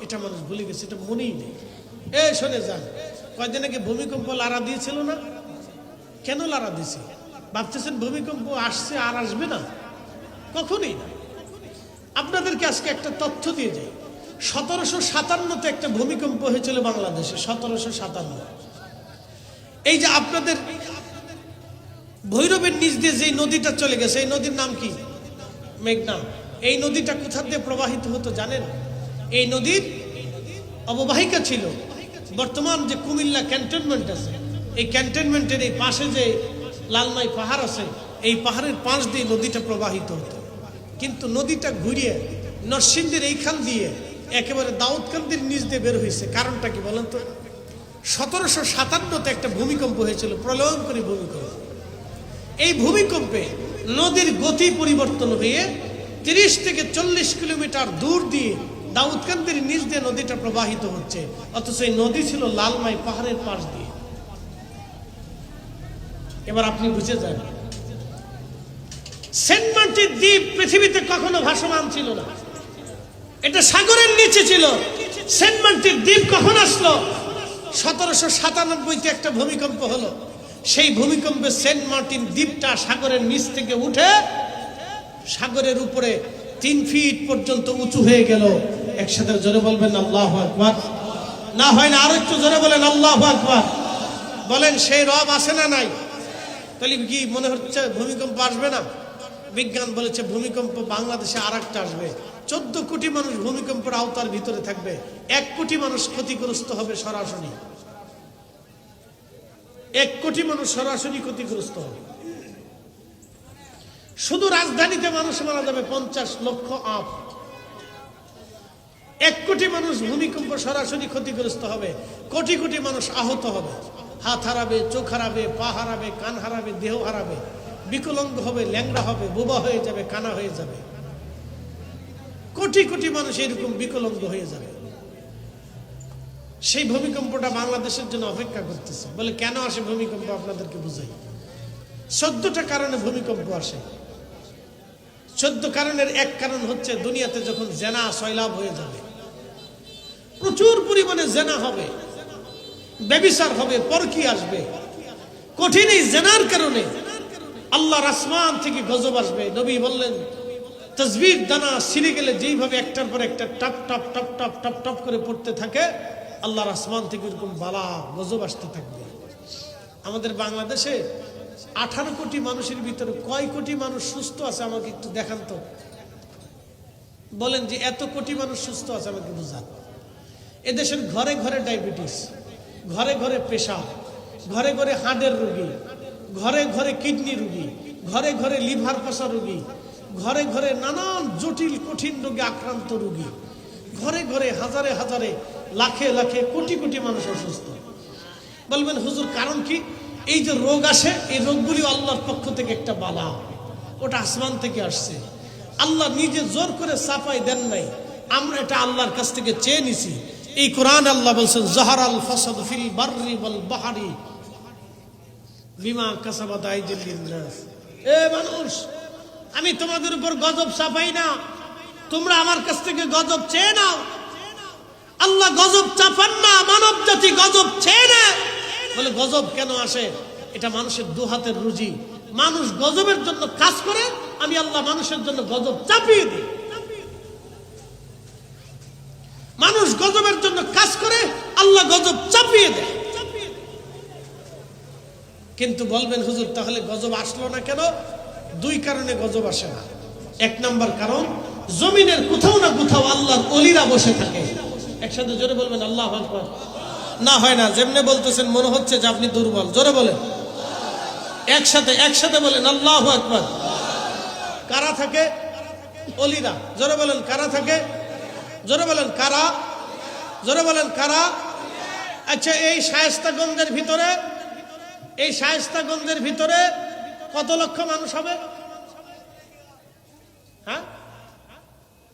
এটা মানুষ ভুলে গেছে, এটা মনেই নেই। শোনে যান, কয়দিন আগে ভূমিকম্প লারা দিয়েছিল না? কেন লারা দিয়েছে? ভাবতেছেন ভূমিকম্প আসছে আর আসবে না? কখনোই না। আপনাদেরকে আজকে একটা তথ্য দিয়ে যাই। 1757-তে একটা ভূমিকম্প হয়েছিল বাংলাদেশে, 1757। এই যে আপনাদের ভৈরবের নিচ দিয়ে যে নদীটা চলে গেছে, এই নদীর নাম কি? মেঘনা। এই নদীটা কোথা দিয়ে প্রবাহিত হতো জানেন? এই নদীর অববাহিকা ছিল বর্তমান যে কুমিল্লা ক্যান্টনমেন্ট আছে, এই ক্যান্টনমেন্টের এই পাশে যে লালমাই পাহাড় আছে, এই পাহাড়ের পাশ দিয়ে নদীটা প্রবাহিত হতো। কিন্তু নদীটা ঘুরিয়ে নরসিংদীর এইখান দিয়ে একেবারে দাউদকান্দির নিচ দিয়ে বের হয়েছে। কারণটা কি বলেন তো? 1757-তে একটা ভূমিকম্প হয়েছিল, প্রলয়ঙ্করী ভূমিকম্প। এই ভূমিকম্পে নদীর গতি পরিবর্তন হয়ে 30 থেকে 40 কিলোমিটার দূর দিয়ে দাউদকান্দির নিচ দিয়ে নদীটা প্রবাহিত হচ্ছে, অথচ এই নদী ছিল লালমাই পাহাড়ের পাশ দিয়ে। এবার আপনি বুঝে যান, সেন্ট মার্টিন দ্বীপ পৃথিবীতে কখনো ভাসমান ছিল না, এটা সাগরের নিচে ছিল। সেন্ট মার্টিন দ্বীপ কখন আসলো? 1797-তে একটা ভূমিকম্প হলো। সেই ভূমিকম্পে সেন্ট মার্টিন দ্বীপটা সাগরের নিচ থেকে উঠে সাগরের উপরে 3 ফিট পর্যন্ত উঁচু হয়ে গেল। একসাথে জোরে বলবেন আল্লাহু আকবার। না হয় না, আরো একটু জোরে বলেন আল্লাহু আকবার। বলেন সেই রব আছে না নাই? তাহলে কি মনে হচ্ছে ভূমিকম্প আসবে না? বিজ্ঞান বলেছে ভূমিকম্প বাংলাদেশে আরেকটা আসবে। 14 কোটি মানুষ ভূমিকম্পের আওতার ভিতরে থাকবে, 1 কোটি মানুষ ক্ষতিগ্রস্ত হবে সরাসরি। 1 কোটি মানুষ সরাসরি ক্ষতিগ্রস্ত হবে। শুধু রাজধানীতে মানুষ মারা যাবে 50 লক্ষ আপ। 1 কোটি মানুষ ভূমিকম্প সরাসরি ক্ষতিগ্রস্ত হবে, কোটি কোটি মানুষ আহত হবে, হাত হারাবে, চোখ হারাবে, পা হারাবে, কান হারাবে, দেহ হারাবে, বিকলাঙ্গ হবে, ল্যাংড়া হবে, বোবা হয়ে যাবে, কানা হয়ে যাবে। কোটি কোটি মানুষ এরকম বিকলাঙ্গ হয়ে যাবে। সেই ভূমিকম্পটা বাংলাদেশের জন্য অপেক্ষা করতেছে। বলে কেন আসে ভূমিকম্প? আপনাদেরকে বুঝাই। 14টা কারণে ভূমিকম্প আসে। 14 কারণের এক কারণ হচ্ছে দুনিয়াতে যখন জেনা সয়লাব হয়ে যাবে, প্রচুর পরিমাণে জেনা হবে, ব্যভিচার হবে, পরকী আসবে। কঠিন এই জেনার কারণে আল্লাহর আসমান থেকে গজব আসবে। নবী বললেন তাসবিহ দানা ছিঁড়ে গেলে যেইভাবে একটার পর একটা top top top top top top করে পড়তে থাকে, আল্লাহর আসমান থেকে এরকম বালা গজব আসতে থাকবে। আমাদের বাংলাদেশে 18 কোটি মানুষের ভিতরে কয় কোটি মানুষ সুস্থ আছে আমাকে একটু দেখান তো। বলেন যে এত কোটি মানুষ সুস্থ আছে আমাকে বুঝান। এদেশের ঘরে ঘরে ডায়াবেটিস, ঘরে ঘরে পেশাব, ঘরে ঘরে হার্টের রোগী, ঘরে ঘরে কিডনি রোগী, ঘরে ঘরে লিভার পচা রোগী, ঘরে ঘরে নানান জটিল কঠিন রোগে আক্রান্ত রোগী, ঘরে ঘরে হাজারে হাজারে লাখে লাখে কোটি কোটি মানুষ অসুস্থ। বলবেন হুজুর কারণ কি? এই যে রোগ আসে, এই রোগগুলি আল্লাহর পক্ষ থেকে একটা বালা, ওটা আসমান থেকে আসছে। আল্লাহ নিজে জোর করে চাপাই দেন নাই, আমরা এটা আল্লাহর কাছ থেকে চেয়ে নিছি। এই কোরআন আল্লাহ বলছেন জাহারাল ফাসাদ ফিল বাররি ওয়াল বাহরি বিমা কাসাবাত আইদিল নাস। এ মানুষ, আমি তোমাদের উপর গজব চাপাই না, তোমরা আমার কাছ থেকে গজব চেয়ে নাও। আল্লাহ গজব চাপান না, মানব জাতি গজব চেয়ে নেয়। বলে গজব কেন আসে? এটা মানুষের দু হাতের রুজি। মানুষ গজবের জন্য কাজ করে, আমি আল্লাহ মানুষের জন্য গজব চাপিয়ে দিই। মানুষ গজবের জন্য কাজ করে, আল্লাহ গজব চাপিয়ে দেয়। কিন্তু বলবেন হুজুর তাহলে গজব আসলো না কেন? দুই কারণে গজব আসে না। এক নাম্বার কারণ, জমিনের কোথাও না কোথাও আল্লাহর ওলিরা বসে থাকে। একসাথে জোরে বলবেন আল্লাহু আকবার। না হয় না, যেমনে বলতেছেন মনে হচ্ছে যে আপনি দুর্বল। জোরে বলেন, একসাথে বলেন আল্লাহু আকবার। কারা থাকে? ওলিরা। জোরে বলেন কারা থাকে? জোরে বলেন কারা? জোরে বলেন কারা? আচ্ছা, এই শায়েস্তাগঞ্জের ভিতরে কত লক্ষ মানুষ হবে? হ্যাঁ,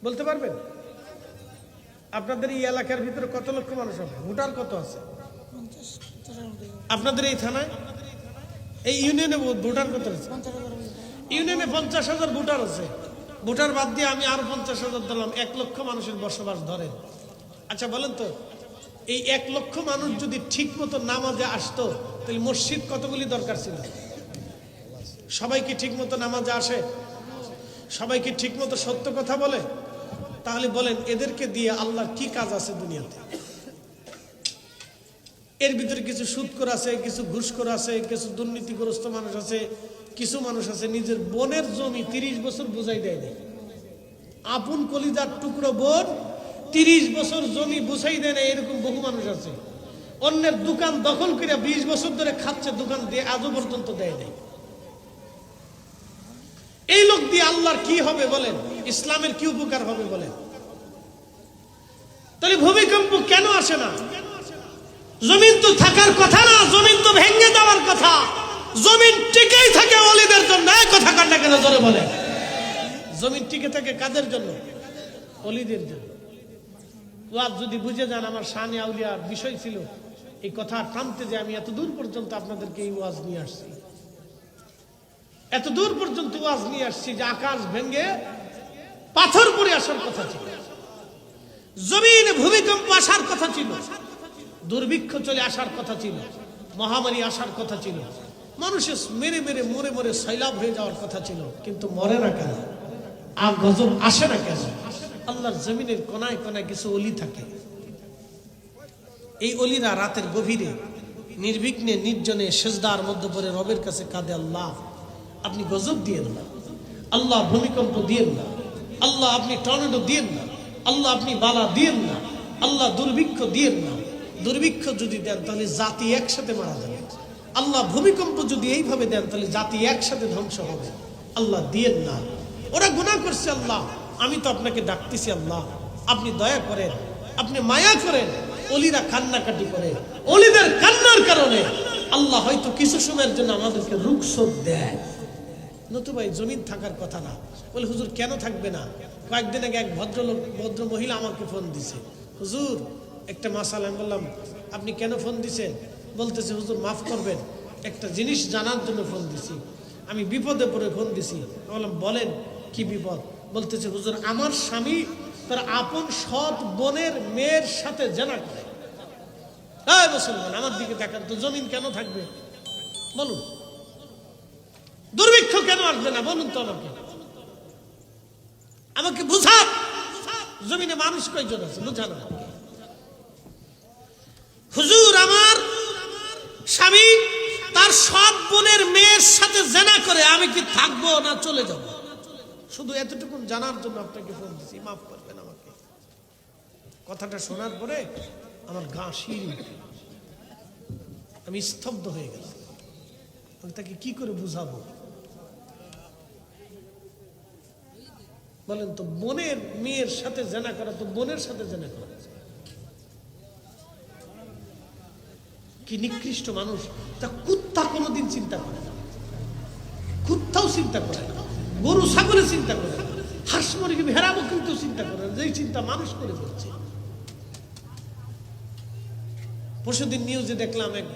বলতে পারবেন? আপনাদের এই এলাকার ভিতরে কত লক্ষ মানুষ হবে? ভোটার কত আছে আপনাদের এই থানায়? এই ইউনিয়নে ভোটার কত আছে? ইউনিয়নে 50,000 ভোটার আছে। ভোটার বাদ দিয়ে আমি আরো 50,000 দিলাম, 1 লক্ষ মানুষের বসবাস ধরেন। আচ্ছা বলেন তো, এই 1 লক্ষ মানুষ যদি ঠিক মতো নামাজে আসতো, তাহলে মসজিদ কতগুলি দরকার ছিল? সবাই কি ঠিক মতো নামাজে আসে? সবাই কি ঠিক মতো সত্য কথা বলে? তাহলে বলেন এদেরকে দিয়ে আল্লাহর কি কাজ আছে দুনিয়াতে? এর ভিতরে কিছু সুদখোর আছে, কিছু ঘুষখোর আছে, কিছু দুর্নীতিগ্রস্ত মানুষ আছে, কিছু মানুষ আছে নিজের বোনের জমি 30 বছর বুঝাই দেয় না। আপন কলিজার টুকরো বোন 30 বছর জমি বুঝাই দেয় না, এরকম বহু মানুষ আছে। অন্যের দোকান দখল করে 20 বছর ধরে খাচ্ছে, দোকান দিয়ে আজও পর্যন্ত দেয় নাই। এই লোক দিয়ে আল্লাহর কি হবে বলেন? ইসলামের কি উপকার হবে বলেন? তাহলে ভূমিকম্প কেন আসে না? জমিন তো থাকার কথা না, জমিন তো ভেঙে যাওয়ার কথা। জমিন টিকেই থাকে ওলিদের জন্য। এই কথা কান্না কেন জোরে বলে? জমিন টিকে থাকে কাদের জন্য? ওলিদের জন্য। ওয়াজ যদি বুঝে যান, আমার শানে আউলিয়ার বিষয় ছিল এই কথা টানতে, যে আমি এত দূর পর্যন্ত আপনাদেরকে এই ওয়াজ নিয়ে আসছি, এত দূর পর্যন্ত ওয়াজ নিয়ে আসছি যে আকাশ ভেঙে পাথর পড়ে আসার কথা ছিল, জমিনে ভূমিকম্প আসার কথা ছিল, দুর্ভিক্ষ চলে আসার কথা ছিল, মহামারী আসার কথা ছিল, মানুষের মেরে মেরে মরে মরে সৈলাব হয়ে যাওয়ার কথা ছিল। কিন্তু মরে না কেন? আর গজব আসে না কেন? আল্লাহর জমিনের কোনায় কোনায় কিছু অলি থাকে। এই অলিরা রাতের গভীরে নির্বিঘ্নে নির্জনে সেজদার মধ্যে পড়ে রবের কাছে কাঁদে, আল্লাহ আপনি গজব দিয়েন না, আল্লাহ ভূমিকম্প দিয়েন না, আল্লাহ আপনি টর্নেডো দিয়েন না, আল্লাহ আপনি বালা দিয়েন না, আল্লাহ দুর্ভিক্ষ দিয়েন না। দুর্ভিক্ষ যদি দেন তাহলে জাতি একসাথে মারা যাবে। আল্লাহ ভূমিকম্প যদি এইভাবে দেন তাহলে জাতি একসাথে ধ্বংস হবে। আল্লাহ দিয়েন না। ওরা গুনাহ করছে, আল্লাহ আমি তো আপনাকে ডাকতেছি, আল্লাহ আপনি দয়া করেন, আপনি মায়া করেন। অলিরা কান্নাকাটি করে, অলিদের কান্নার কারণে আল্লাহ হয়তো কিছু সময়ের জন্য আমাদেরকে রুখসত দেয়। নতুবা এই জমিন থাকার কথা না। বলে হুজুর কেন থাকবে না? কয়েকদিন আগে এক ভদ্র মহিলা আমাকে ফোন দিছে, হুজুর একটা মাসালা। আমি বললাম আপনি কেন ফোন দিছেন? বলতেছে হুজুর মাফ করবেন, একটা জিনিস জানার জন্য ফোন দিছি, আমি বিপদে পড়ে ফোন দিছি। বললাম বলেন কি বিপদ? বলতেছে হুজুর আমার স্বামী তার আপন সৎ বোনের মেয়ের সাথে জেনা করে। এই মুসলমান আমার দিকে দেখান তো, জমিন কেন থাকবে বলুন? দুর্ভিক্ষ কেন আসবে না বলুন তো আমাকে বুঝান। জমিনে মানুষ কয়জন আছে বুঝান। হুজুর আমার স্বামী তার সৎ বোনের মেয়ের সাথে জেনা করে, আমি কি থাকবো না চলে যাব? শুধু এতটুকু জানার জন্য আপনাকে ফোন দিছি, মাফ করবেন আমাকে। কথাটা শোনার পরে আমার গা শির আমি স্তব্ধ হয়ে গেলাম। আমি তাকে কি করে বুঝাবো? বলেন তো, বোনের মেয়ের সাথে জেনা করা তো বোনের সাথে জেনা করা। কি নিকৃষ্ট মানুষ! তা কুত্তা কোনোদিন চিন্তা করে না, কুত্তাও চিন্তা করে না, গরু ছাগলে চিন্তা করে না, হাঁস মুরগি ভেড়া বকরিতে চিন্তা করে না, যেই চিন্তা মানুষ করে ফেলছে। পরশুদিন নিউজে দেখলাম এক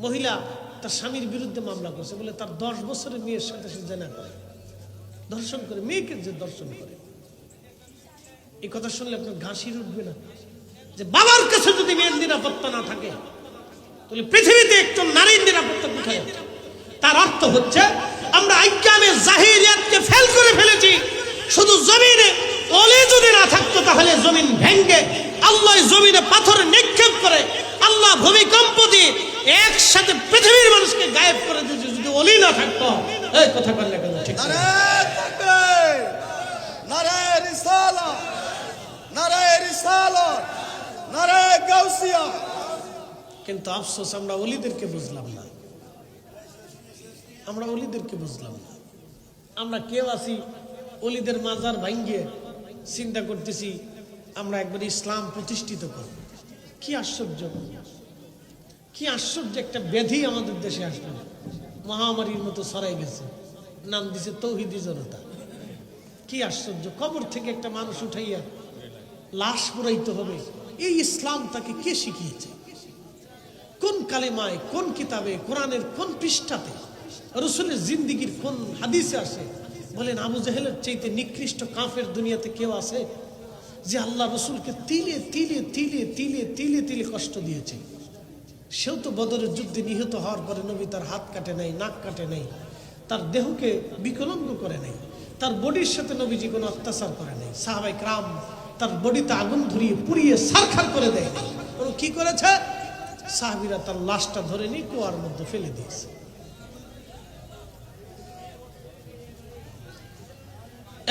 মহিলা তার স্বামীর বিরুদ্ধে মামলা করছে, বলে তার 10 বছরের মেয়ের সাথে সে জেনা করে, ধর্ষণ করে, মেয়েকে যে ধর্ষণ করে। এই কথা শুনলে আপনার ঘাসির উঠবে না? যে বাবার কাছে যদি মেয়ের নিরাপত্তা না থাকে, তাহলে পৃথিবীতে একজন নারীর নিরাপত্তা কোথায়? তার অর্থ হচ্ছে আমরা আইকামে জাহিরিয়াতকে ফেল করে ফেলেছি। শুধু জমিনে ওলি যদি না থাকতো, তাহলে জমিন ভেঙ্গে আল্লাহ জমিনে পাথর নিক্ষেপ করে, আল্লাহ ভূমিকম্প দিয়ে একসাথে পৃথিবীর মানুষকে গায়েব করে দিয়েছে, যদি ওলি না থাকতো। এই কথা বললে কেন? ঠিক আছে, নারায়ে তাকবীর, নারায়ে রিসালাত, নারায়ে রিসালাত, নারায়ে গাউসিয়া। কিন্তু আফসোস আমরা ওলিদেরকে বুঝলাম না, আমরা ওলিদেরকে বুঝলাম না। আমরা কেউ আছি ওলিদের মাজার ভাঙ্গিয়ে চিন্তা করতেছি আমরা একবার ইসলাম প্রতিষ্ঠিত করব। কি আশ্চর্য, কি আশ্চর্য! একটা ব্যাধি আমাদের দেশে আসলো, মহামারীর মতো ছড়াই গেছে, নাম দিছে তৌহিদি জনতা। কি আশ্চর্য! কবর থেকে একটা মানুষ উঠাইয়া লাশ পুরাইতে হবে, এই ইসলাম তাকে কে শিখিয়েছে? কোন কালেমায়, কোন কিতাবে, কোরআনের কোন পৃষ্ঠাতে, রসুলের জিন্দিগির কোন হাদিসে আসে? বলেন, আবু জেহেলের চাইতে নিকৃষ্ট কাফের দুনিয়াতে কেউ আছে যে আল্লাহ রসুলকে তিলে তিলে তিলে তিলে তিলে তিলে কষ্ট দিয়েছে? সেও তো বদরের যুদ্ধে নিহত হওয়ার পরে নবী তার হাত কাটে নাই, নাক কাটে নাই, তার দেহকে বিকলঙ্গ করে নাই, তার বডির সাথে নবীজি কোনো অত্যাচার করে নাই। সাহাবাই کرام তার বডিতে আগুন ধরিয়ে পুড়িয়ে সারখার করে দেয়। কি করেছে? সাহাবীরা তার লাশটা ধরে নিয়ে কুয়ার মধ্যে ফেলে দিয়েছে।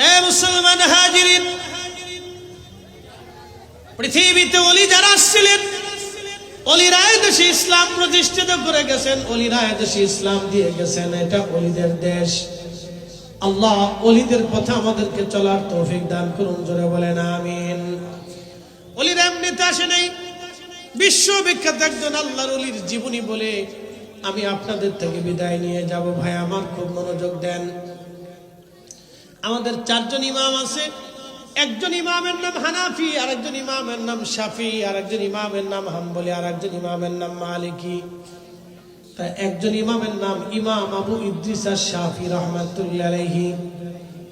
এ মুসলমান হাজিরিন, পৃথিবীতে ওলি যারা ছিলেন, ওলিরা দেশে ইসলাম প্রতিষ্ঠিত করে গেছেন, ওলিরা দেশে ইসলাম দিয়ে গেছেন। এটা ওলিদের দেশ। আল্লাহ ওলিদের পথে আমাদেরকে চলার তৌফিক দান করুন, জোরে বলেন আমিন। ওলিরা এমনিতে আসে নাই, বিশ্ববিখ্যাত একজন আল্লাহর ওলির জীবনী বলে আমি আপনাদের থেকে বিদায় নিয়ে যাব। ভাই আমার খুব মনোযোগ দেন। আমাদের 4 জন ইমাম আছে। একজন ইমামের নাম হানাফি, আরেকজন ইমামের নাম শাফি, আরেকজন ইমামের নাম হাম্বলি, আরেকজন ইমামের নাম মালিকি। তাই একজন ইমামের নাম ইমাম আবু ইদ্রিস আশ-শাফি রাহমাতুল্লাহি আলাইহি।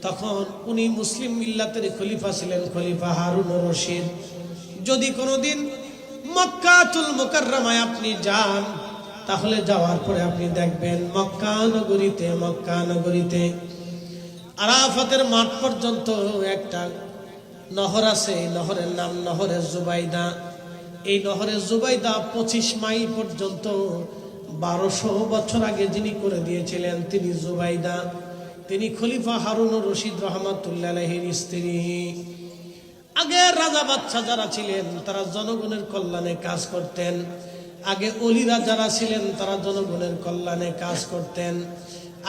তখন উনি মুসলিম মিল্লাতের খলিফা ছিলেন, খলিফা হারুনুর রশিদ। যদি কোনোদিন মক্কাতুল মুকাররমায় আপনি যান, তাহলে যাওয়ার পরে আপনি দেখবেন মক্কা নগরীতে আরাফাতের মাঠ পর্যন্ত একটা নহর আছে। নহরের নাম নহরে জুবাইদা। এই নহরে জুবাইদা 25 মাইল পর্যন্ত 1200 বছর আগে যিনি করে দিয়েছিলেন তিনি জুবাইদা। তিনি খলিফা হারুনুর রশিদ রাহমাতুল্লাহি আলাইহির স্ত্রী। আগে রাজা বাদশা যারা ছিলেন তারা জনগণের কল্যাণে কাজ করতেন। আগে ওলিরা যারা ছিলেন তারা জনগণের কল্যাণে কাজ করতেন।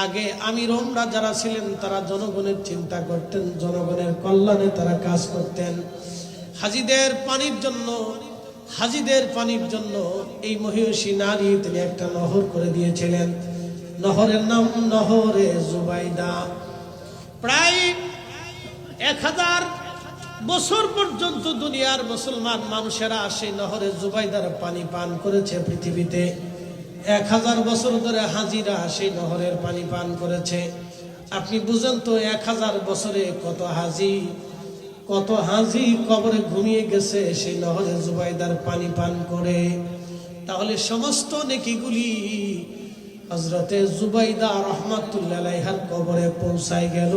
আগে আমিররা যারা ছিলেন তারা জনগণের চিন্তা করতেন, জনগণের কল্যাণে তারা কাজ করতেন। হাজিদের পানির জন্য এই মহিষী নারী তিনি একটা নহর করে দিয়েছিলেন। নহরের নাম নহরে জুবাইদা। প্রায় 1000 বছর পর্যন্ত দুনিয়ার মুসলমান মানুষেরা সেই নহরে জুবাইদার পানি পান করেছে। পৃথিবীতে 1000 বছর ধরে হাজিরা সেই নহরের পানি পান করেছে। আপনি বুঝেন তো 1000 বছরে কত হাজি কবরে ঘুমিয়ে গেছে সেই নহরে জুবাইদার পানি পান করে। তাহলে সমস্ত নেকিগুলি হযরতে জুবাইদা রাহমাতুল্লাহি আলাইহার কবরে পৌঁছায় গেল।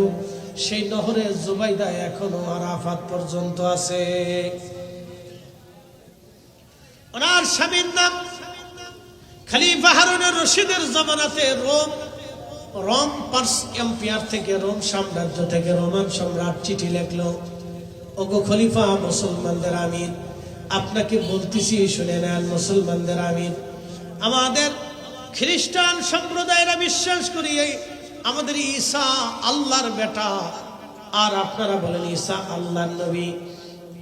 সেই নহরে জুবাইদা এখনো আরাফাত পর্যন্ত আছে। ওনার স্বামীর নাম খলিফা হারুনুর রশিদের জামানাতে রোম পার্স এম্পায়ার থেকে, রোম সাম্রাজ্য থেকে রোমান সম্রাট চিঠি লিখলো, ওগো খলিফা মুসলমানদের আমির, আপনাকে বলতেছি শুনে নেন মুসলমানদের আমির, আমাদের খ্রিস্টান সম্প্রদায়েরা বিশ্বাস করি আমাদের ঈসা আল্লাহর বেটা, আর আপনারা বলেন ঈসা আল্লাহর নবী।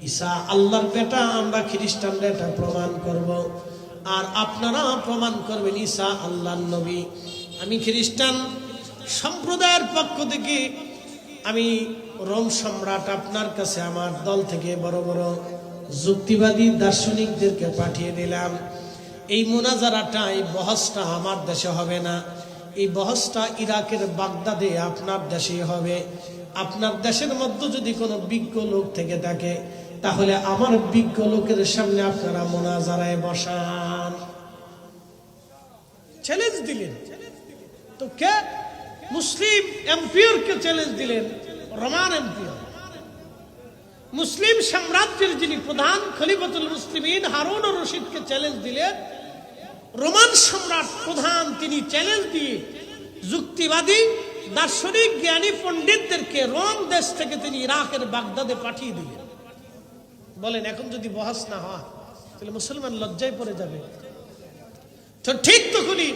ঈসা আল্লাহর বেটা, আমরা খ্রিস্টানরা এটা প্রমাণ করব, আর আপনারা প্রমাণ করবেন ঈসা আল্লাহর নবী। আমি খ্রিস্টান সম্প্রদায়ের পক্ষ থেকে আমি রোম সম্রাট আপনার কাছে আমার দল থেকে বড় বড় যুক্তিবাদী দার্শনিকদেরকে পাঠিয়ে দিলাম। এই মুনাজারাটা, এই বহসটা আমার দেশে হবে না, এই বহসটা ইরাকের বাগদাদে আপনার দেশেই হবে। আপনার দেশের মধ্যে যদি কোনো বিজ্ঞ লোক থেকে থাকে তাহলে আমার বিজ্ঞ লোকের সামনে আপনারা মুনাজারায় বসান। চ্যালেঞ্জ দিলেন তো কে? মুসলিম এম্পিয়রকে চ্যালেঞ্জ দিলেন, রোমান এম্পিয়র। মুসলিম সাম্রাজ্যের যিনি প্রধান খলিফাতুল মুসলিমিন হারুন আর রশিদকে চ্যালেঞ্জ দিলেন। রোমান সম্রাট প্রধান, তিনি চ্যালেঞ্জ দিয়ে যুক্তিবাদী দার্শনিক জ্ঞানী পণ্ডিতদেরকে রোম দেশ থেকে তিনি ইরাকের বাগদাদে পাঠিয়ে দিলেন। বলেন এখন যদি বহস না হয় তাহলে মুসলমান লজ্জায় পড়ে যাবে। তো ঠিক তখনই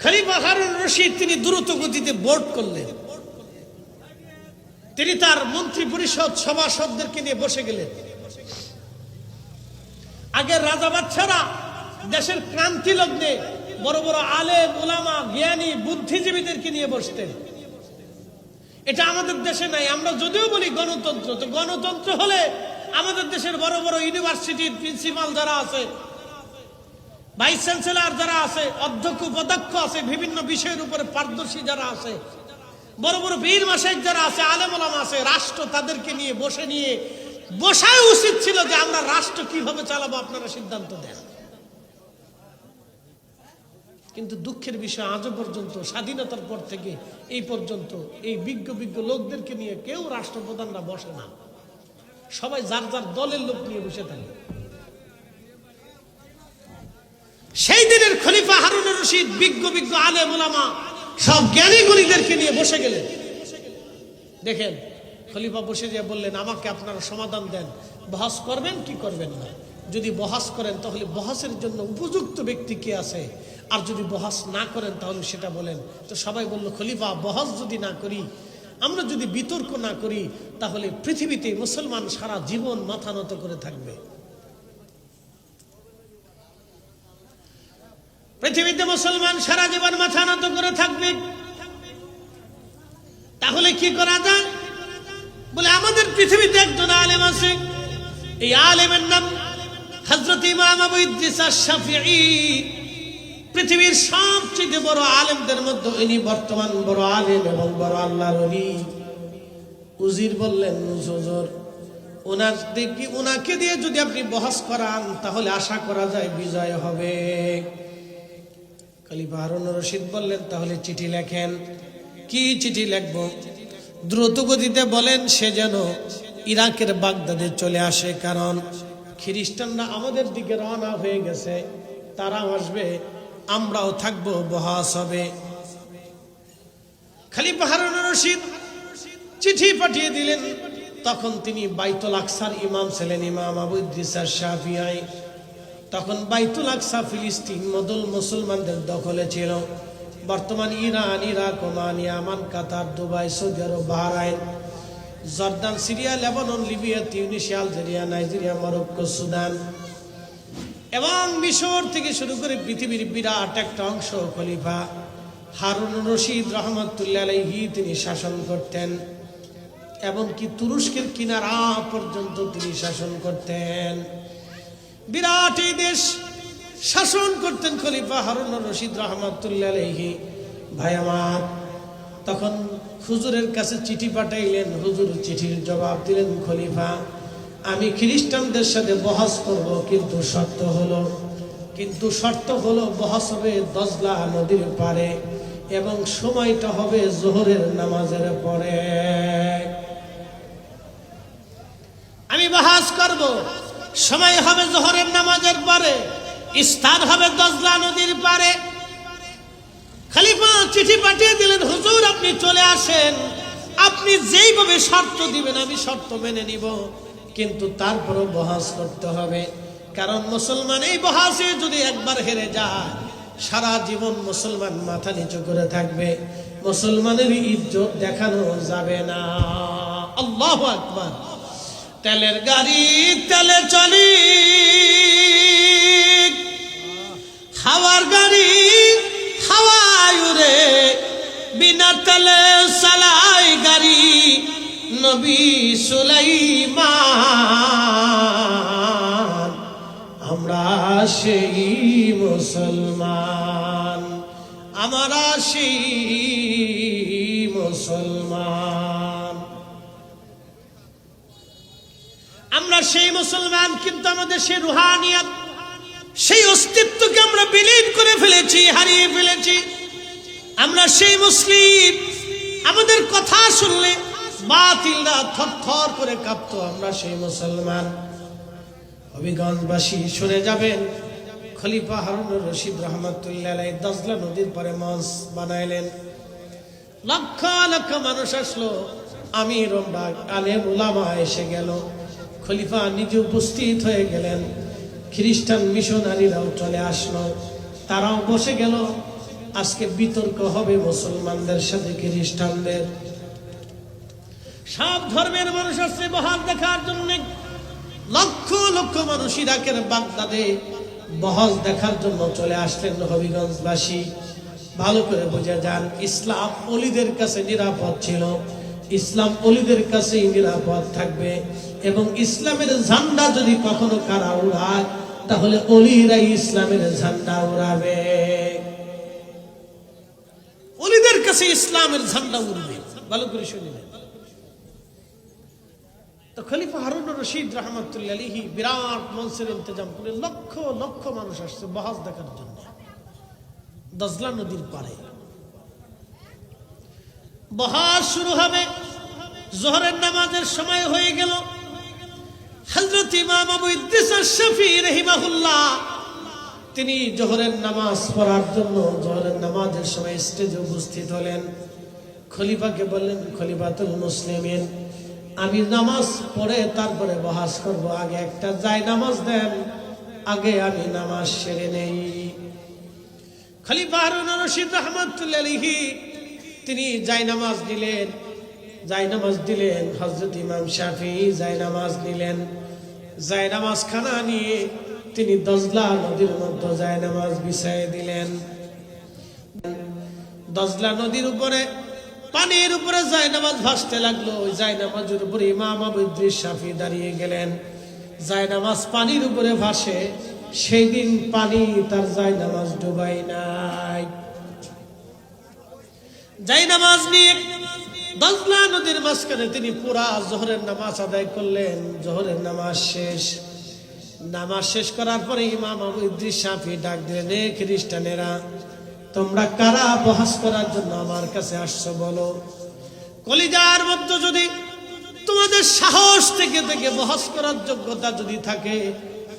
খলিফা হারুন রশিদ তিনি দ্রুত গতিতে বোর্ড করলেন। তিনি তার মন্ত্রী পরিষদ সভাসদদেরকে নিয়ে বসে গেলেন। আগের রাজা বাদশারা দেশের ক্রান্তি লগ্নে বড় বড় আলেম ওলামা জ্ঞানী বুদ্ধিজীবীদেরকে নিয়ে বসতেন। এটা আমাদের দেশে নাই। আমরা যদিও বলি গণতন্ত্র, তো গণতন্ত্র হলে আমাদের দেশের বড় বড় ইউনিভার্সিটির প্রিন্সিপাল যারা আছে, ভাইস চ্যান্সেলর যারা আছে, অধ্যক্ষ উপাধ্যক্ষ আছে, বিভিন্ন বিষয়ের উপরে পারদর্শী যারা আছে, বড় বড় বীর মাসায়েখ যারা আছে, আলেম ওলামা আছে, রাষ্ট্র তাদেরকে নিয়ে বসায় উচিত ছিল যে আমরা রাষ্ট্র কিভাবে চালাবো আপনারা সিদ্ধান্ত দেন। কিন্তু দুঃখের বিষয় আজও পর্যন্ত স্বাধীনতার পর থেকে এই পর্যন্ত এই বিজ্ঞ লোকদেরকে নিয়ে কেউ রাষ্ট্রপ্রধানরা বসে না। সবাই যার যার দলের লোক নিয়ে বসে থাকে। সেই দিনের খলিফা হারুন আর রশিদ বিজ্ঞ আলেম ওলামা সব জ্ঞানী গুণীদেরকে নিয়ে বসে গেলেন। দেখেন খলিফা বসে দিয়ে বললেন, আমাকে আপনারা সমাধান দেন, বহস করবেন কি করবেন না। যদি বহস করেন তাহলে বহসের জন্য উপযুক্ত ব্যক্তি কে আছে, আর যদি বহস না করেন তাহলে সেটা বলেন। তো সবাই বলল, খলিফা বহস যদি না করি, আমরা যদি বিতর্ক না করি, তাহলে পৃথিবীতে মুসলমান সারা জীবন মাথা নত করে থাকবে। পৃথিবীতে মুসলমান সারা জীবন মাথা নত করে থাকবে। তাহলে কি করা যায়? বলে আমাদের পৃথিবীতে একজন আলেম আছে, এই আলেমের নাম হযরত ইমাম আবু ইদ্রিস আশ-শাফিঈ। পৃথিবীর সবচেয়ে বড় আলেমদের মধ্যে ইনি বর্তমান বড় আলেম এবং বড় আল্লাহর ওলি। উজির বললেন, হুজুর ওনাকে দিয়ে যদি আপনি বহস করান তাহলে আশা করা যায় বিজয় হবে। খলিফা হারুন আর রশিদ বললেন, তাহলে চিঠি লেখেন। কি চিঠি লিখব? দ্রুত গতিতে বলেন সে যেন ইরাকের বাগদাদে চলে আসে, কারণ খ্রিস্টানরা আমাদের দিকে রওনা হয়ে গেছে, তারাও আসবে, আমরাও থাকবো, বহস হবে। খলিফা হারুন আর রশিদ চিঠি পাঠিয়ে দিলেন। তখন তিনি বাইতুল আকসার ইমাম ছিলেন, ইমাম আবু ইদ্রিস আশ-শাফিঈ। তখন বাইতুল আকসা ফিলিস্তিন মুসলমানদের দখলে ছিল। বর্তমান ইরান, ইরাক, ওমান, ইয়ামান, Qatar, Dubai, Saudi Arab, Bahrain, Jordan, Syria, Lebanon, Libya, Tunisia, Algeria, Nigeria, Morocco, Sudan এবং মিশর থেকে শুরু করে পৃথিবীর বিরাট একটা অংশ খলিফা হারুন আর রশিদ রহমাতুল্লাহ আলাইহি তিনি শাসন করতেন। এমনকি তুরস্কের কিনারা পর্যন্ত তিনি শাসন করতেন। বিরাট এই দেশ শাসন করতেন খলিফা হারুন আর রশিদ রহমাতুল্লাহ আলাইহি। ভাই আমার, তখন হুজুরের কাছে চিঠি পাঠাইলেন। হুজুর চিঠির জবাব দিলেন, খলিফা আমি খ্রিস্টানদের সাথে বহস করব, কিন্তু শর্ত হলো বহস হবে দজলা নদীর পারে এবং সময়টা হবে জোহরের নামাজের পরে। আমি বহস করব, সময় হবে জোহরের নামাজের পরে, স্থান হবে দজলা নদীর পারে। খলিফা চিঠি পাঠিয়ে দিলেন, হুজুর আপনি চলে আসেন, আপনি যেইভাবে শর্ত দিবেন আমি শর্ত মেনে নিব, কিন্তু তারপরও বহস করতে হবে। কারণ মুসলমান এই বহাসে যদি একবার হেরে যায় সারা জীবন মুসলমান মাথা নিচু করে থাকবে, মুসলমানের ইজ্জত দেখানো যাবে না। আল্লাহু আকবার। তেলের গাড়ি তেলে চলি, হাওয়ার গাড়ি হাওয়ায় উড়ে, বিনা তেলে চালাই গাড়ি নবী সুলাইমান। আমরা সেই মুসলমান, আমরা সেই মুসলমান, আমরা সেই মুসলমান। কিন্তু আমাদের সেই রুহানিয়াত, সেই অস্তিত্বকে আমরা বিলীন করে ফেলেছি, হারিয়ে ফেলেছি। আমরা সেই মুসলিম, আমাদের কথা শুনলে বাতিলরা থরথর করে কাঁপতো। আমরা সেই মুসলমান। হবিগঞ্জবাসী শুনে যাবেন, খলিফা হারুনুর রশিদ রহমাতুল্লাহ আলাইহি দজলা নদীর পরে মঞ্চ বানাইলেন। লক্ষ লক্ষ মানুষ আসলো, আমির ওমরা আলেম উলামা এসে গেল, খলিফা নিজে উপস্থিত হয়ে গেলেন। খ্রিস্টান মিশনারিরাও চলে আসলো, তারাও বসে গেল। আজকে বিতর্ক হবে মুসলমানদের সাথে খ্রিস্টানদের। সব ধর্মের মানুষ আসছে বহাল দেখার জন্য। লক্ষ লক্ষ মানুষ ইরাকের বাগদাদে বহজ দেখার জন্য চলে আসলেন। হবিগঞ্জবাসী ভালো করে বুঝে যান, ইসলাম ওলিদের কাছে নিরাপদ ছিল, ইসলাম ওলিদের কাছেই নিরাপদ থাকবে। এবং ইসলামের ঝান্ডা যদি কখনো কারা উড়ায়, তাহলে ওলিরাই ইসলামের ঝান্ডা উড়াবে, ওলিদের কাছে ইসলামের ঝান্ডা উড়বে। ভালো করে শুনলেন তো খলিফা হারুনুর রশিদ রহমাতুল্লাহ আলাইহি বিরাট মঞ্চের ইন্তজাম করে লক্ষ লক্ষ মানুষ আসছে বহাজ দেখার জন্য দজলা নদীর পাড়ে। বহাজ শুরু হবে, জোহরের নামাজের সময় হয়ে গেল। হযরত ইমাম আবু ইদ্রিস আশ-শাফিঈ রাহিমাহুল্লাহ তিনি জোহরের নামাজ পড়ার জন্য জোহরের নামাজের সময় স্টেজে উপস্থিত হলেন। খলিফাকে বললেন, খলিফাতুল মুসলিমিন, আমি নামাজ পড়ে তারপরে বহাস করব, আগে একটা জায়নামাজ দেন, আগে আমি নামাজ সেরে নেই। খলিফা হারুনুর রশিদ রাহমাতুল্লাহি আলাইহি তিনি জায়নামাজ দিলেন। হযরত ইমাম শাফিঈ জায়নামাজ নিলেন। জায়নামাজ খানা নিয়ে তিনি দজলা নদীর মধ্যে জায়নামাজ বিছায়ে দিলেন। দজলা নদীর উপরে পানির উপরে জায়নামাজ ভাসতে লাগলো। ওই জায়নামাজের উপরে ইমাম আবু ইদ্রিস শাফিঈ দাঁড়িয়ে গেলেন। জায়নামাজ পানির উপরে ভাসে, সেই দিন পানি তার জায়নামাজ ডুবাই নাই। জায়নামাজ নিয়ে দজলা নদীর মাঝখানে তিনি পুরা জোহরের নামাজ আদায় করলেন। জোহরের নামাজ শেষ করার পরে ইমাম আবু ইদ্রিস শাফিঈ ডাক দিলেন, এ খ্রিস্টানেরা, তোমরা কারা বহাস করার জন্য আমার কাছে আসছো বলো। কলিজার মধ্যে যদি তোমাদের সাহস থেকে বহাস করার যোগ্যতা যদি থাকে,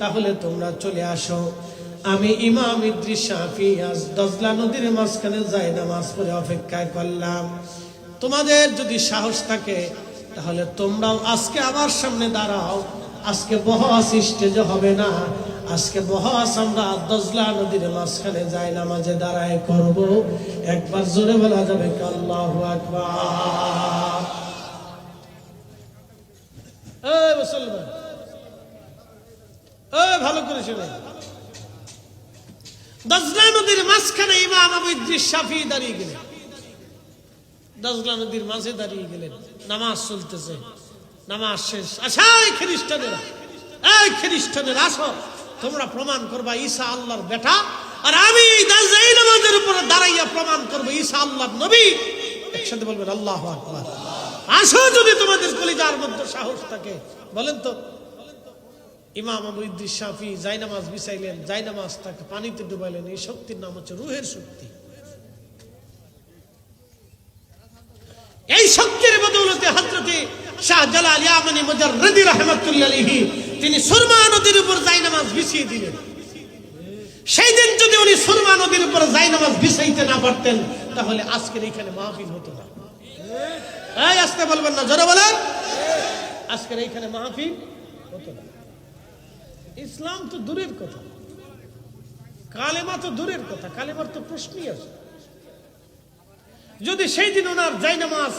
তাহলে তোমরা চলে আসো। আমি ইমাম ইদ্রিস শাফিঈ আজ দজলা নদীর মাঝখানে যাই নামাজ পড়ে অপেক্ষায় করলাম। তোমাদের যদি সাহস থাকে তাহলে তোমরাও আজকে আমার সামনে দাঁড়াও। আজকে বহাস স্টেজে হবে না, আজকে বহাস আমরা দজলা নদীর মাঝখানে যাই নামাজে দাঁড়ায় করব। একবার জোরে বলা যাবে আল্লাহু আকবার। এই মুসলমান, ভালো করে শুনে, দজলা নদীর মাঝখানে ইমাম আবু ইদ্রিস শাফিঈ দাঁড়িয়ে গেলেন। দজলা নদীর মাঝে দাঁড়িয়ে গেলেন, নামাজ চলতেছে, নামাজ শেষ। আচ্ছা এই খ্রিস্টানেরা আসো, তোমরা প্রমাণ করবা ঈসা আল্লাহর বেটা, আর আমি এই নামাজের উপরে দাঁড়াইয়া প্রমাণ করবো ঈসা আল্লাহর নবী। একসাথে বলবেন আল্লাহু আকবার। আসো যদি তোমাদের কলিজার মধ্যে সাহস থাকে। বলেন তো, ইমাম আবু ইদ্রিস শাফিঈ জায়নামাজ বিছাইলেন, জায়নামাজটাকে পানিতে ডুবাইলেন। এই শক্তির নাম হচ্ছে রূহের শক্তি। এই শক্তির বদৌলতে হযরতে শাহজালাল ইয়ামানি মুজাররিদি রাহমাতুল্লাহি আলাইহি তিনি সুরমা নদীর উপর জায়নামাজ বিছিয়ে দিলেন। সেই দিন যদি উনি সুরমা নদীর উপর জায়নামাজ বিছাইতে না পারতেন, তাহলে আজকের এখানে মাহফিল হতো না। এই আসতে বলবেন না, জোরে বলেন, আজকের এইখানে মাহফিল হতো না। ইসলাম তো দূরের কথা, কালেমা তো দূরের কথা, কালেমার তো প্রশ্নই আছে। যদি সেই দিন ওনার জায়নামাজ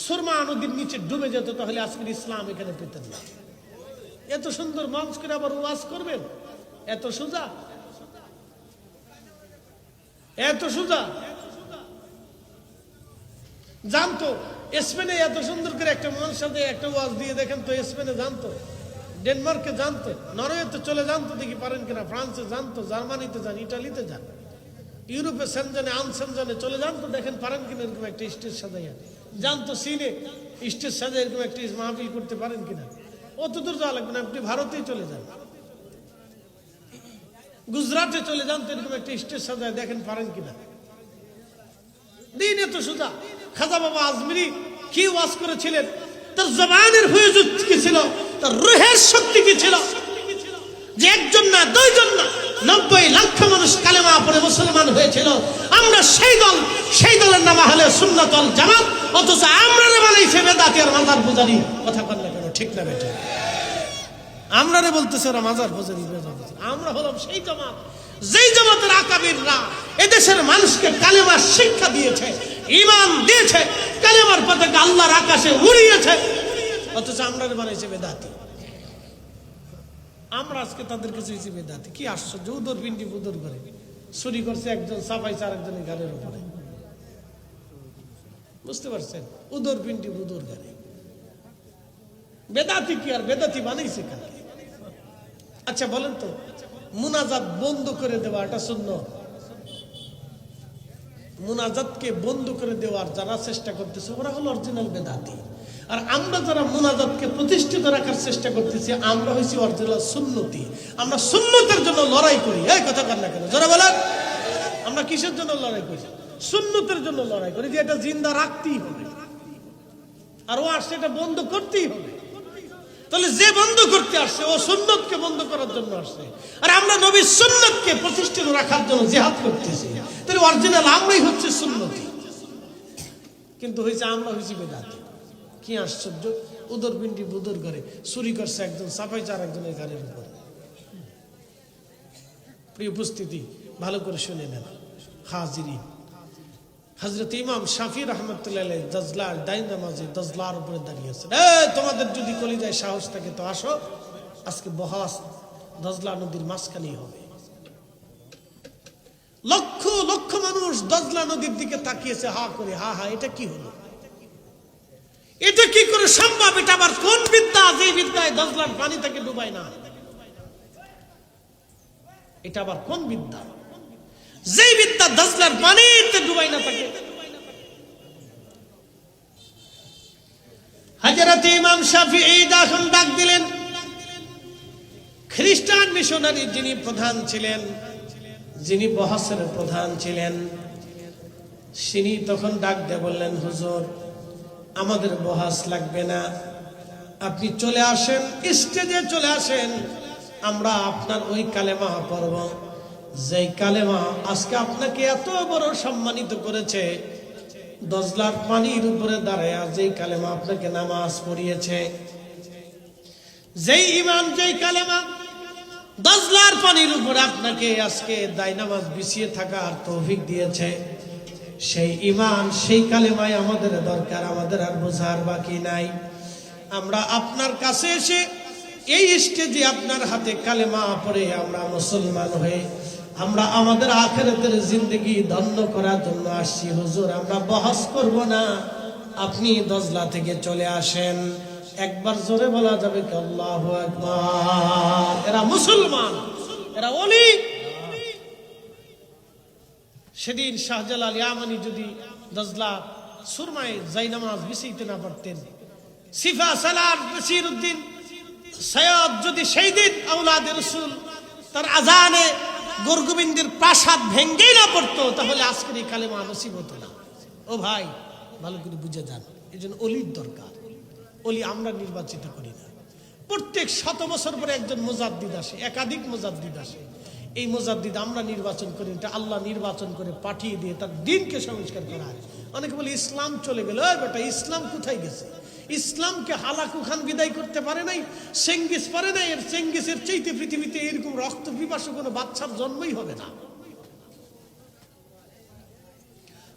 সুরমা নদীর নিচে ডুবে যেত তাহলে আজকের ইসলাম এখানে পেতেন না। এত সুন্দর মঞ্চ করে আবার ওয়াজ করবেন, এত সোজা, এত সোজা। জানতো স্পেনে এত সুন্দর করে একটা মানুষের সাথে একটা ওয়াজ দিয়ে দেখেন তো, স্পেনে জানতো, ডেনমার্কে জানতো, নরওয়েতে চলে জানতো, দেখি পারেন কিনা, ফ্রান্সে জানতো, জার্মানিতে যান, ইটালিতে যান, ইউরোপে সেনজানে আনসেনজানে চলে জানতো, দেখেন পারেন কিনা এরকম একটা স্টেজ সাজাইয়া। জানতো চীনে স্টেজ সাজাই এরকম একটা মাহফিল করতে পারেন কিনা। অত দূর যাওয়া লাগবে না, আপনি ভারতেই চলে যান, গুজরাটে চলে যান, তো এরকম একটা স্টেজ সাজায় দেখেন পারেন কিনা। দিন এত সোজা। খাজা বাবা আজমিরি কি ওয়াজ করেছিলেন, তার জবানের হুজুর কি ছিল, তার রুহের শক্তি কি ছিল, যে একজন না দুইজন না 90 লক্ষ মানুষ কালেমা পড়ে মুসলমান হয়েছিল। আমরা সেই দলের নাম হলে সুন্নাতুল জামাত, অথচ আমরা বানাইছে বেদাতি আর মাজার পূজারি। কথা বল না কেন, ঠিক না বেটা? আমরা বলতেছে ওরা মাজার পূজারি। আমরা হলাম সেই জামাত, যেই জামাতের আকাবিররা এদেশের মানুষকে কালেমার শিক্ষা দিয়েছে, ঈমান দিয়েছে, কালেমার পতাকা আল্লাহর আকাশে উড়িয়েছে, অথচ আমরা বানাইছে বেদাতি। আমরা আজকে তাদের কাছে হয়েছি বেদাতি। কি আশ্চর্য! উদর পিন্ডি বুদর করে চুরি করছে একজন, চাপাইছে আরেকজনের গাড়ির উপরে। বুঝতে পারছেন? উদর পিন্ডি বুদর গাড়ি। বেদাতি কি আর বেদাতি বানাইছে কেন? আচ্ছা বলেন তো, মুনাজাত বন্ধ করে দেওয়া এটা সুন্নাত। মুনাজাতকে বন্ধ করে দেওয়ার যারা চেষ্টা করতেছে ওরা হলো অরিজিনাল বেদাতি। আর আমরা যারা মুনাজাতকে প্রতিষ্ঠিত রাখার চেষ্টা করতেছি আমরা হইছি অরিজিনাল সুন্নতি। আমরা সুন্নতের জন্য লড়াই করি। এই কথা কার না কেন যারা বলেন, আমরা কিসের জন্য লড়াই করি? সুন্নতের জন্য লড়াই করি, যে এটা জিন্দা রাখতেই হবে, আর ও আসছে এটা বন্ধ করতেই হবে। তাহলে যে বন্ধ করতে আসছে ও সুন্নতকে বন্ধ করার জন্য আসছে, আর আমরা নবীর সুন্নতকে প্রতিষ্ঠিত রাখার জন্য জিহাদ করতেছি। তাহলে অরিজিনাল আমরাই হচ্ছে সুন্নতি, কিন্তু হয়েছে আমরা হয়েছি বেদাতি। কি আশ্চর্য! উদর পিন্ডি বুদর করে চুরি করছে একজন, চাপাইছে আর একজনের গাড়ির উপর। প্রিয় উপস্থিতি, ভালো করে শুনে নেন হাজিরিন। হযরত ইমাম শাফি রাহমাতুল্লাহ আলাইহি দজলার দাই নামাজে দজলার উপরে দাঁড়িয়ে আছেন। তোমাদের যদি কলিজায় সাহস থাকে তো আসো, আজকে বহাস দজলা নদীর মাঝখানেই হবে। লক্ষ লক্ষ মানুষ দজলা নদীর দিকে তাকিয়েছে হা করে, হা হা, এটা কি হলো, এটা কি করে সম্ভব, এটা আবার কোন বিদ্যা যে বিদ্যায় দজলার পানি থেকে ডুবায় না, এটা আবার কোন বিদ্যা যেই বিদ্যা দজলার পানিতে ডুবাই না থাকে। হযরত ইমাম শাফিঈ যখন ডাক দিলেন, খ্রিস্টান মিশনারি যিনি প্রধান ছিলেন, যিনি বহসের প্রধান ছিলেন, তিনি তখন ডাক দিয়ে বললেন, হুজুর আমাদের বহাস লাগবে না, আপনি চলে আসেন, স্টেজে চলে আসেন, আমরা আপনার ওই কালেমা পড়ব, যেই কালেমা আজকে আপনাকে এত বড় সম্মানিত করেছে। দজলার পানির উপরে দাঁড়ায় যেই কালেমা আপনাকে নামাজ পড়িয়েছে, যেই ঈমান, যেই কালেমা দজলার পানির উপরে আপনাকে আজকে দায় নামাজ বিছিয়ে থাকার তৌফিক দিয়েছে, সেই ঈমান, সেই কালেমাই আমাদের দরকার, আমাদের আর বোঝার বাকি নাই। আমরা আপনার কাছে এসে এই স্টেজে আপনার হাতে কালেমা পড়ে আমরা মুসলমান হয়ে আমরা আমাদের আখিরাতের জিন্দেগি ধন্য করার জন্য আসছি। হুজুর আমরা বহস করব না, আপনি দজলা থেকে চলে আসেন। একবার জোরে বলা যাবে কি আল্লাহু আকবার? এরা মুসলমান, এরা ওলি। সেদিন শাহজালাল ইয়ামানি যদি দজলা সুরমায় জায়নামাজ বিছাইতে না পারতেন, সিফা সালার বশিরউদ্দিন সৈয়দ যদি সেই দিন আওলাদে রাসূল তার আজানে গোরগোবিন্দের প্রাসাদ ভেঙ্গেই না পড়তো, তাহলে আজকের এই কালেমা নসিব হতো না। ও ভাই, ভালো করে বুঝে যান, এই জন্য অলির দরকার। অলি আমরা নির্বাচিত করি না। প্রত্যেক 100 বছর পরে একজন মুজাদ্দিদ আসে, একাধিক মুজাদ্দিদ আসে। এই মুজাদ্দিদ আমরা নির্বাচন করি, এটা আল্লাহ নির্বাচন করে পাঠিয়ে দিয়ে তার দিনকে সংস্কার করা হয়। অনেকে বলে ইসলাম চলে গেল, বেটা ইসলাম কোথায় গেছে? ইসলামকে হালাকু খান বিদায় করতে পারে নাই, চেঙ্গিস পারে নাই। এর চেঙ্গিসের চাইতে পৃথিবীতে এরকম রক্ত পিপাসু কোনো বাচ্চার জন্মই হবে না।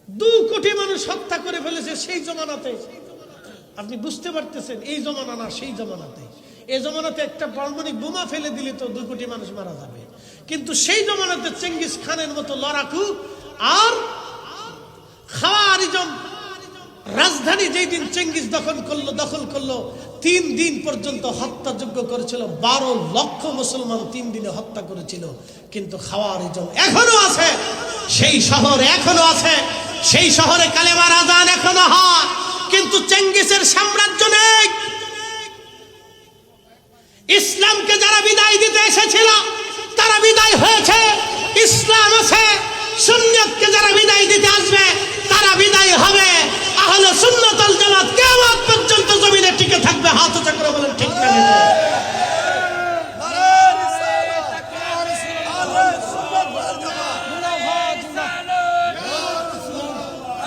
2 কোটি মানুষ হত্যা করে ফেলেছে সেই জমানাতে। আপনি বুঝতে পারতেছেন এই জমানা না সেই জমানাতে। এই জমানাতে একটা পারমাণবিক বোমা ফেলে দিলে তো 2 কোটি মানুষ মারা যাবে, কিন্তু সেই জমানাতে চেঙ্গিস খানের মতো লড়াকু আর খাওয়ারিজম রাজধানী যেই দিন চেঙ্গিস দখল করলো 3 দিন পর্যন্ত হত্যাযোগ্য করেছিল। 12 লক্ষ মুসলমান 3 দিনে হত্যা করেছিল। কিন্তু খাওয়ারিজম এখনো আছে, সেই শহর এখনো আছে, সেই শহরে কালেমার আযান এখনো হয়, কিন্তু চেঙ্গিসের সাম্রাজ্য নেই। ইসলামকে যারা বিদায় দিতে এসেছিল তারা বিদায় হয়েছে, ইসলাম আছে। সুন্নাতকে যারা বিদায় দিতে আসবে তারা বিদায় হবে। আহলে সুন্নাত ওয়াল জামাত কিয়ামত পর্যন্ত জমিনে টিকে থাকবে। হাত উঁচা করে বলেন ঠিক না? নারে রিসালাত, আহলে সুন্নাত ওয়াল জামাত,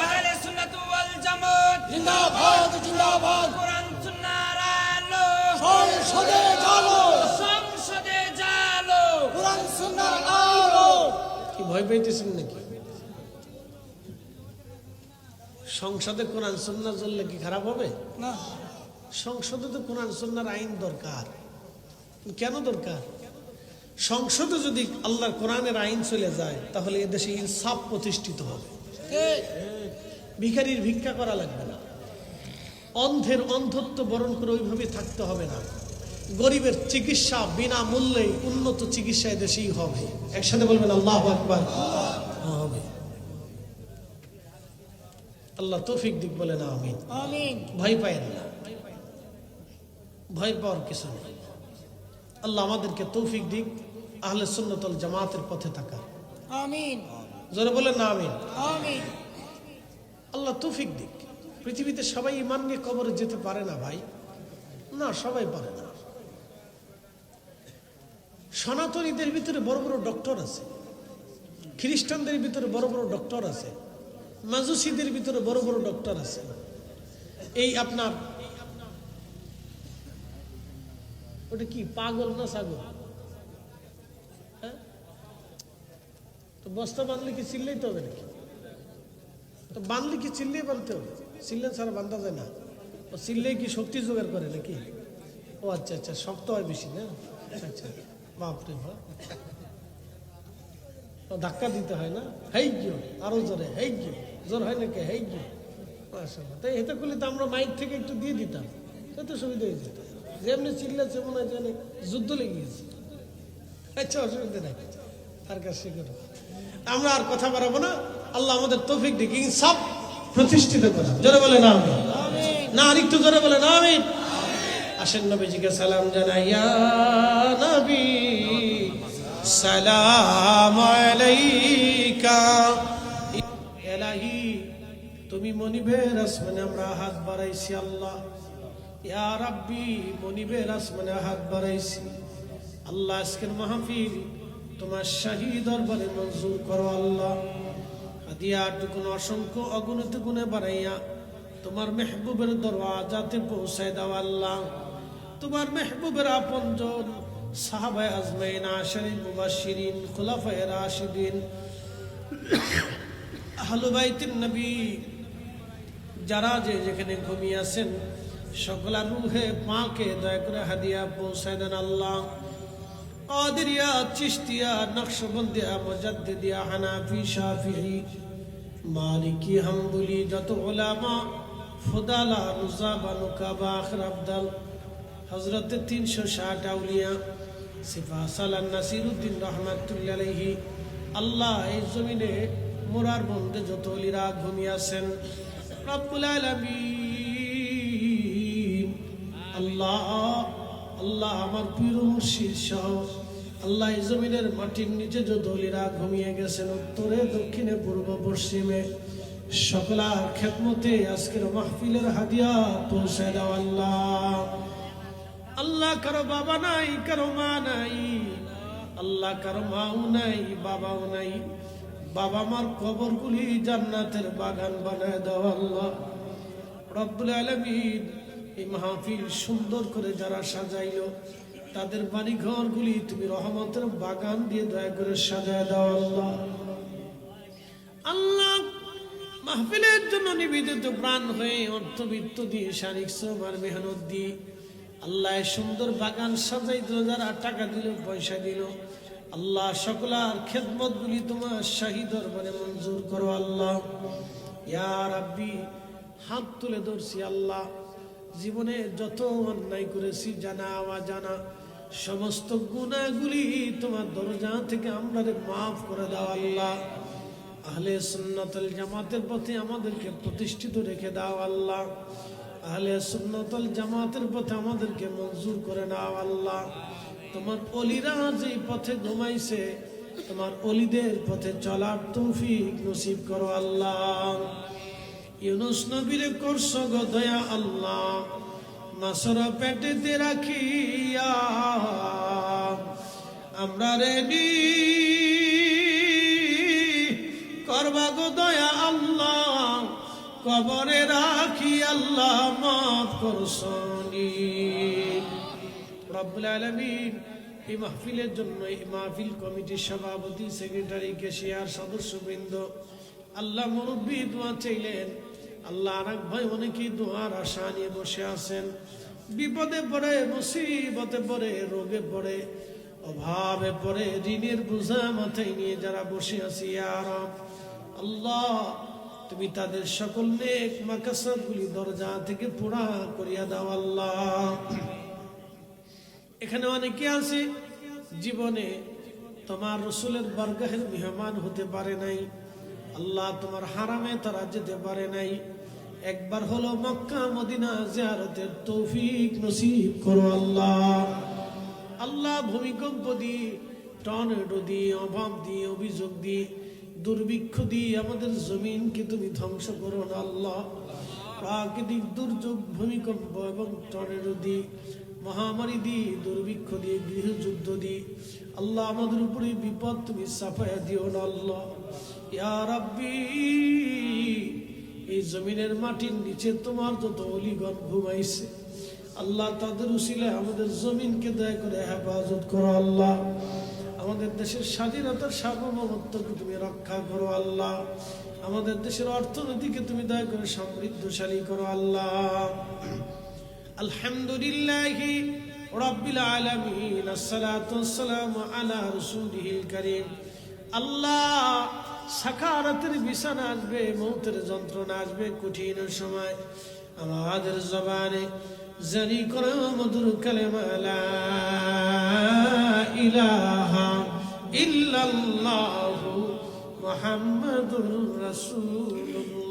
আহলে সুন্নাত ওয়াল জামাত জিন্দাবাদ জিন্দাবাদ। কোরআন সুন্নাহর আলো, সংসদে চলো, সংসদে জালো, কোরআন সুন্নাহর আলো। কি ভয় পাইতেছেন নাকি? সংসদে কোরআন সুন্নাহ চললে কি খারাপ হবে? না, সংসদে তো কোরআন সুন্নাহর আইন দরকার। কেন দরকার? সংসদে যদি আল্লাহর কোরআনের আইন চলে যায় তাহলে এদেশে ইনসাফ প্রতিষ্ঠিত হবে। ভিখারির ভিক্ষা করা লাগবে না, অন্ধের অন্ধত্ব বরণ করে ওইভাবে থাকতে হবে না, গরিবের চিকিৎসা বিনামূল্যে উন্নত চিকিৎসা এদেশেই হবে। একসাথে বলবেন আল্লাহু আকবার। হবে। আল্লাহ তৌফিক দিক বলেন আমিন। আমিন। ভয় পায়েন না, ভয় পাওয়ার কিছু নেই। আল্লাহ আমাদেরকে তৌফিক দিক আহলে সুন্নাত ওয়াল জামাতের পথে থাকার। আমিন। জোরে বলেন না আমিন। আমিন। আল্লাহ তৌফিক দিক। পৃথিবীতে সবাই ঈমান নিয়ে কবরে যেতে পারে না ভাই, না সবাই পারে না। সনাতনীদের ভিতরে বড় বড় ডক্টর আছে, খ্রিস্টানদের ভিতরে বড় বড় ডক্টর আছে, মাজুসিদের ভিতরে বড় বড় ডক্টর আছে। এই আপনার ওটা কি পাগল না ছাগল? হ্যাঁ, তো বস্তা বাঁধলে কি চিল্লাইতে হবে নাকি? তো বাঁধলে কি চিল্লিয়ে বাঁধতে হবে? চিল্লে ছাড়া বাঁধা যায় না। ও চিল্লে কি শক্তি জোগাড় করে নাকি? ও আচ্ছা আচ্ছা, শক্ত হয় বেশি না? আচ্ছা, বাপরে বাপ, ধাক্কা দিতে হয় না? হেই গিয়ে আরো জোরে, হেই গিয়ে জোর হয় নাকি? হেই গিয়ে মাশাআল্লাহ। তাই এতে করলে তো আমরা মাইক থেকে একটু দিয়ে দিতাম, তাতে সুবিধা হয়ে যেত। যেমনি চিল্লাচ্ছে মনে হয় যেন যুদ্ধ লেগে গেছে। আচ্ছা, অসুবিধা নাই, তার কাছে করো। আমরা আর কথা বাড়াবো না। আল্লাহ আমাদের তৌফিক দিক, ইনসাফ প্রতিষ্ঠিত করে। জোরে বলে না আমিন। না আরেকটু জোরে বলে না আমিন। আসেন নবীজিকে সালাম জানাই। ইয়া নবী সালাম আলাইকা। এলাহি তুমি মনিবের আসমানে আমরা হাত বাড়াইছি আল্লাহ। ইয়া রাব্বি মনিবের আসমানে হাত বাড়াইছি আল্লাহ। আজকের মাহফিল তোমার শাহী দরবারে মঞ্জুর করো আল্লাহ। হাদিয়া টুকুন অসংখ্য অগণিত গুণে বাড়াইয়া তোমার মেহবুবের দরওয়াজাতে পৌঁছায় দাও আল্লাহ। তোমার মেহবুবের আপনজন সাহাবায়ে আজমাইন, আশারে মুবাশশিরিন, খুলাফায়ে রাশিদিন, আহলে বাইতুন নবী যারা যে যেখানে ঘুমিয়ে আছেন সকলের রূহে পাকে দয়া করে হাদিয়া পৌঁছায় দেন আল্লাহ। কাদেরিয়া, চিশতিয়া, নকশবন্দিয়া, মুজাদ্দিদিয়া, হানাফি, শাফিঈ, মালিকি, হাম্বলি যত উলামা, ফুদালা, নুজাবা, নুকাবা, আখির আবদাল, হযরত 360 আউলিয়া, সিফা সালান নাসিরউদ্দিন রহমাতুল্লাহ আলাইহি। আল্লাহ এই জমিনে মোরার বন্দে যত ওলিরা ঘুমিয়ে আছেন রব্বুল আলামিন আল্লাহ, আল্লাহ আমার প্রিয় মুর্শিদ সহ আল্লাহ এই জমিনের মাটির নিচে যত ওলিরা ঘুমিয়ে গেছেন উত্তরে, দক্ষিণে, পূর্ব, পশ্চিমে সকলার খেদমতে আজকের মাহফিলের হাদিয়া পৌঁছে দাও আল্লাহ। আল্লাহ কারো বাবা নাই, কারো মা নাই, আল্লাহ কারো মাও নাই, বাবাও নাই। বাবা মার কবরগুলি জান্নাতের বাগান বানায় দাও আল্লাহ। রব্বুল আলামিন এই মাহফিল সুন্দর করে যারা সাজাইলো তাদের বাড়ি ঘরগুলি তুমি রহমতের বাগান দিয়ে দয়া করে সাজায় দাও আল্লাহ। আল্লাহ মাহফিলের জন্য নিবেদিত প্রাণ হয়ে অর্থবিত্ত দিয়ে শারীরিক শ্রম আর মেহনত দিয়ে আল্লাহ সুন্দর বাগান সাজাই দিল, যারা টাকা দিল পয়সা দিল আল্লাহ সকলার খেদমত গুলি তোমার শাহী দরবারে মঞ্জুর করো আল্লাহ। ইয়া রাব্বি হাত তুলে ধরছি আল্লাহ, জীবনে যত অন্যায় করেছি জানা অজানা সমস্ত গুনাহগুলি তোমার দরজা থেকে আমাদের মাফ করে দাও আল্লাহ। আহলে সুন্নাতুল জামাতের পথে আমাদেরকে প্রতিষ্ঠিত রেখে দাও আল্লাহ। আহলে সুন্নাতুল জামাতের পথে আমাদেরকে মঞ্জুর করে নাও আল্লাহ। তোমার ওলিরা যে পথে ঘুমাইছে তোমার ওলিদের পথে চলার তৌফিক নসিব করো আল্লাহ। ইউনুস নবীরে করছো গো দয়া আল্লাহ, মাসর পেটেতে রাখিয়া আমরা রেডি করবা গো দয়া আল্লাহ, কবরে রাখি আল্লাহ মাফ করছনি। রব্বুল আলামিন এই মাহফিলের জন্য এই মাহফিল কমিটির সভাপতি, সেক্রেটারি, কেশিয়ার, সদস্যবৃন্দ আল্লাহ মুরব্বী দোয়া চাইলেন আল্লাহ। আর ভাই অনেকেই দোয়ার আশা নিয়ে বসে আছেন, বিপদে পড়ে, মুসিবতে পড়ে, রোগে পড়ে, অভাবে পড়ে, ঋণের বোঝা মাথায় নিয়ে যারা বসে আছি ইয়া রব আল্লাহ, তুমি তাদের সকল নেক মাকাসাদগুলি দরজা থেকে পুরা করিয়া দাও আল্লাহ। এখানে অনেকে আছে জীবনে তোমার রসুলের বারগাহের মেহমান হতে পারে নাই আল্লাহ, তোমার হারামে তারা যেতে পারে নাই, একবার হলো মক্কা মদিনা জিয়ারতের তৌফিক নসিব করো আল্লাহ। আল্লাহ ভূমিকম্প দিয়ে, টর্নেডো দিয়ে, অভাব দিয়ে, অভিযোগ দিয়ে, দুর্ভিক্ষ দিয়ে আমাদের জমিনকে তুমি ধ্বংস করো না আল্লাহ। প্রাকৃতিক দুর্যোগ, ভূমিকম্প এবং টর্নেডো দিয়ে, মহামারী দিয়ে, দুর্ভিক্ষ দিয়ে, গৃহযুদ্ধ দিয়ে আল্লাহ আমাদের উপরে বিপদ তুমি সাফায়া দিও না আল্লাহ। ইয়া রাব্বি এই জমিনের মাটির নিচে তোমার যত অলিগণ ঘুমাইছে আল্লাহ, তাদের উসিলায় আমাদের জমিনকে দয়া করে হেফাজত করো আল্লাহ। আমাদের দেশের স্বাধীনতার সার্বভৌমত্বকে তুমি রক্ষা করো আল্লাহ। আমাদের দেশের অর্থনীতিকে তুমি দয়া করে সমৃদ্ধশালী করো আল্লাহ। আলহামদুলিল্লাহি রাব্বিল আলামিন, আসসালাতু ওয়াসসালামু আলা রাসূলিহিল কারীম। আল্লাহ সাকারাতের বিছানা আসবে, মৌতের যন্ত্রণা আসবে, কঠিন সময় আমাদের জবানে জারি করো মধুর কালেমা লা ইলাহা ইল্লাল্লাহু মুহাম্মাদুর রাসূলুল্লাহ।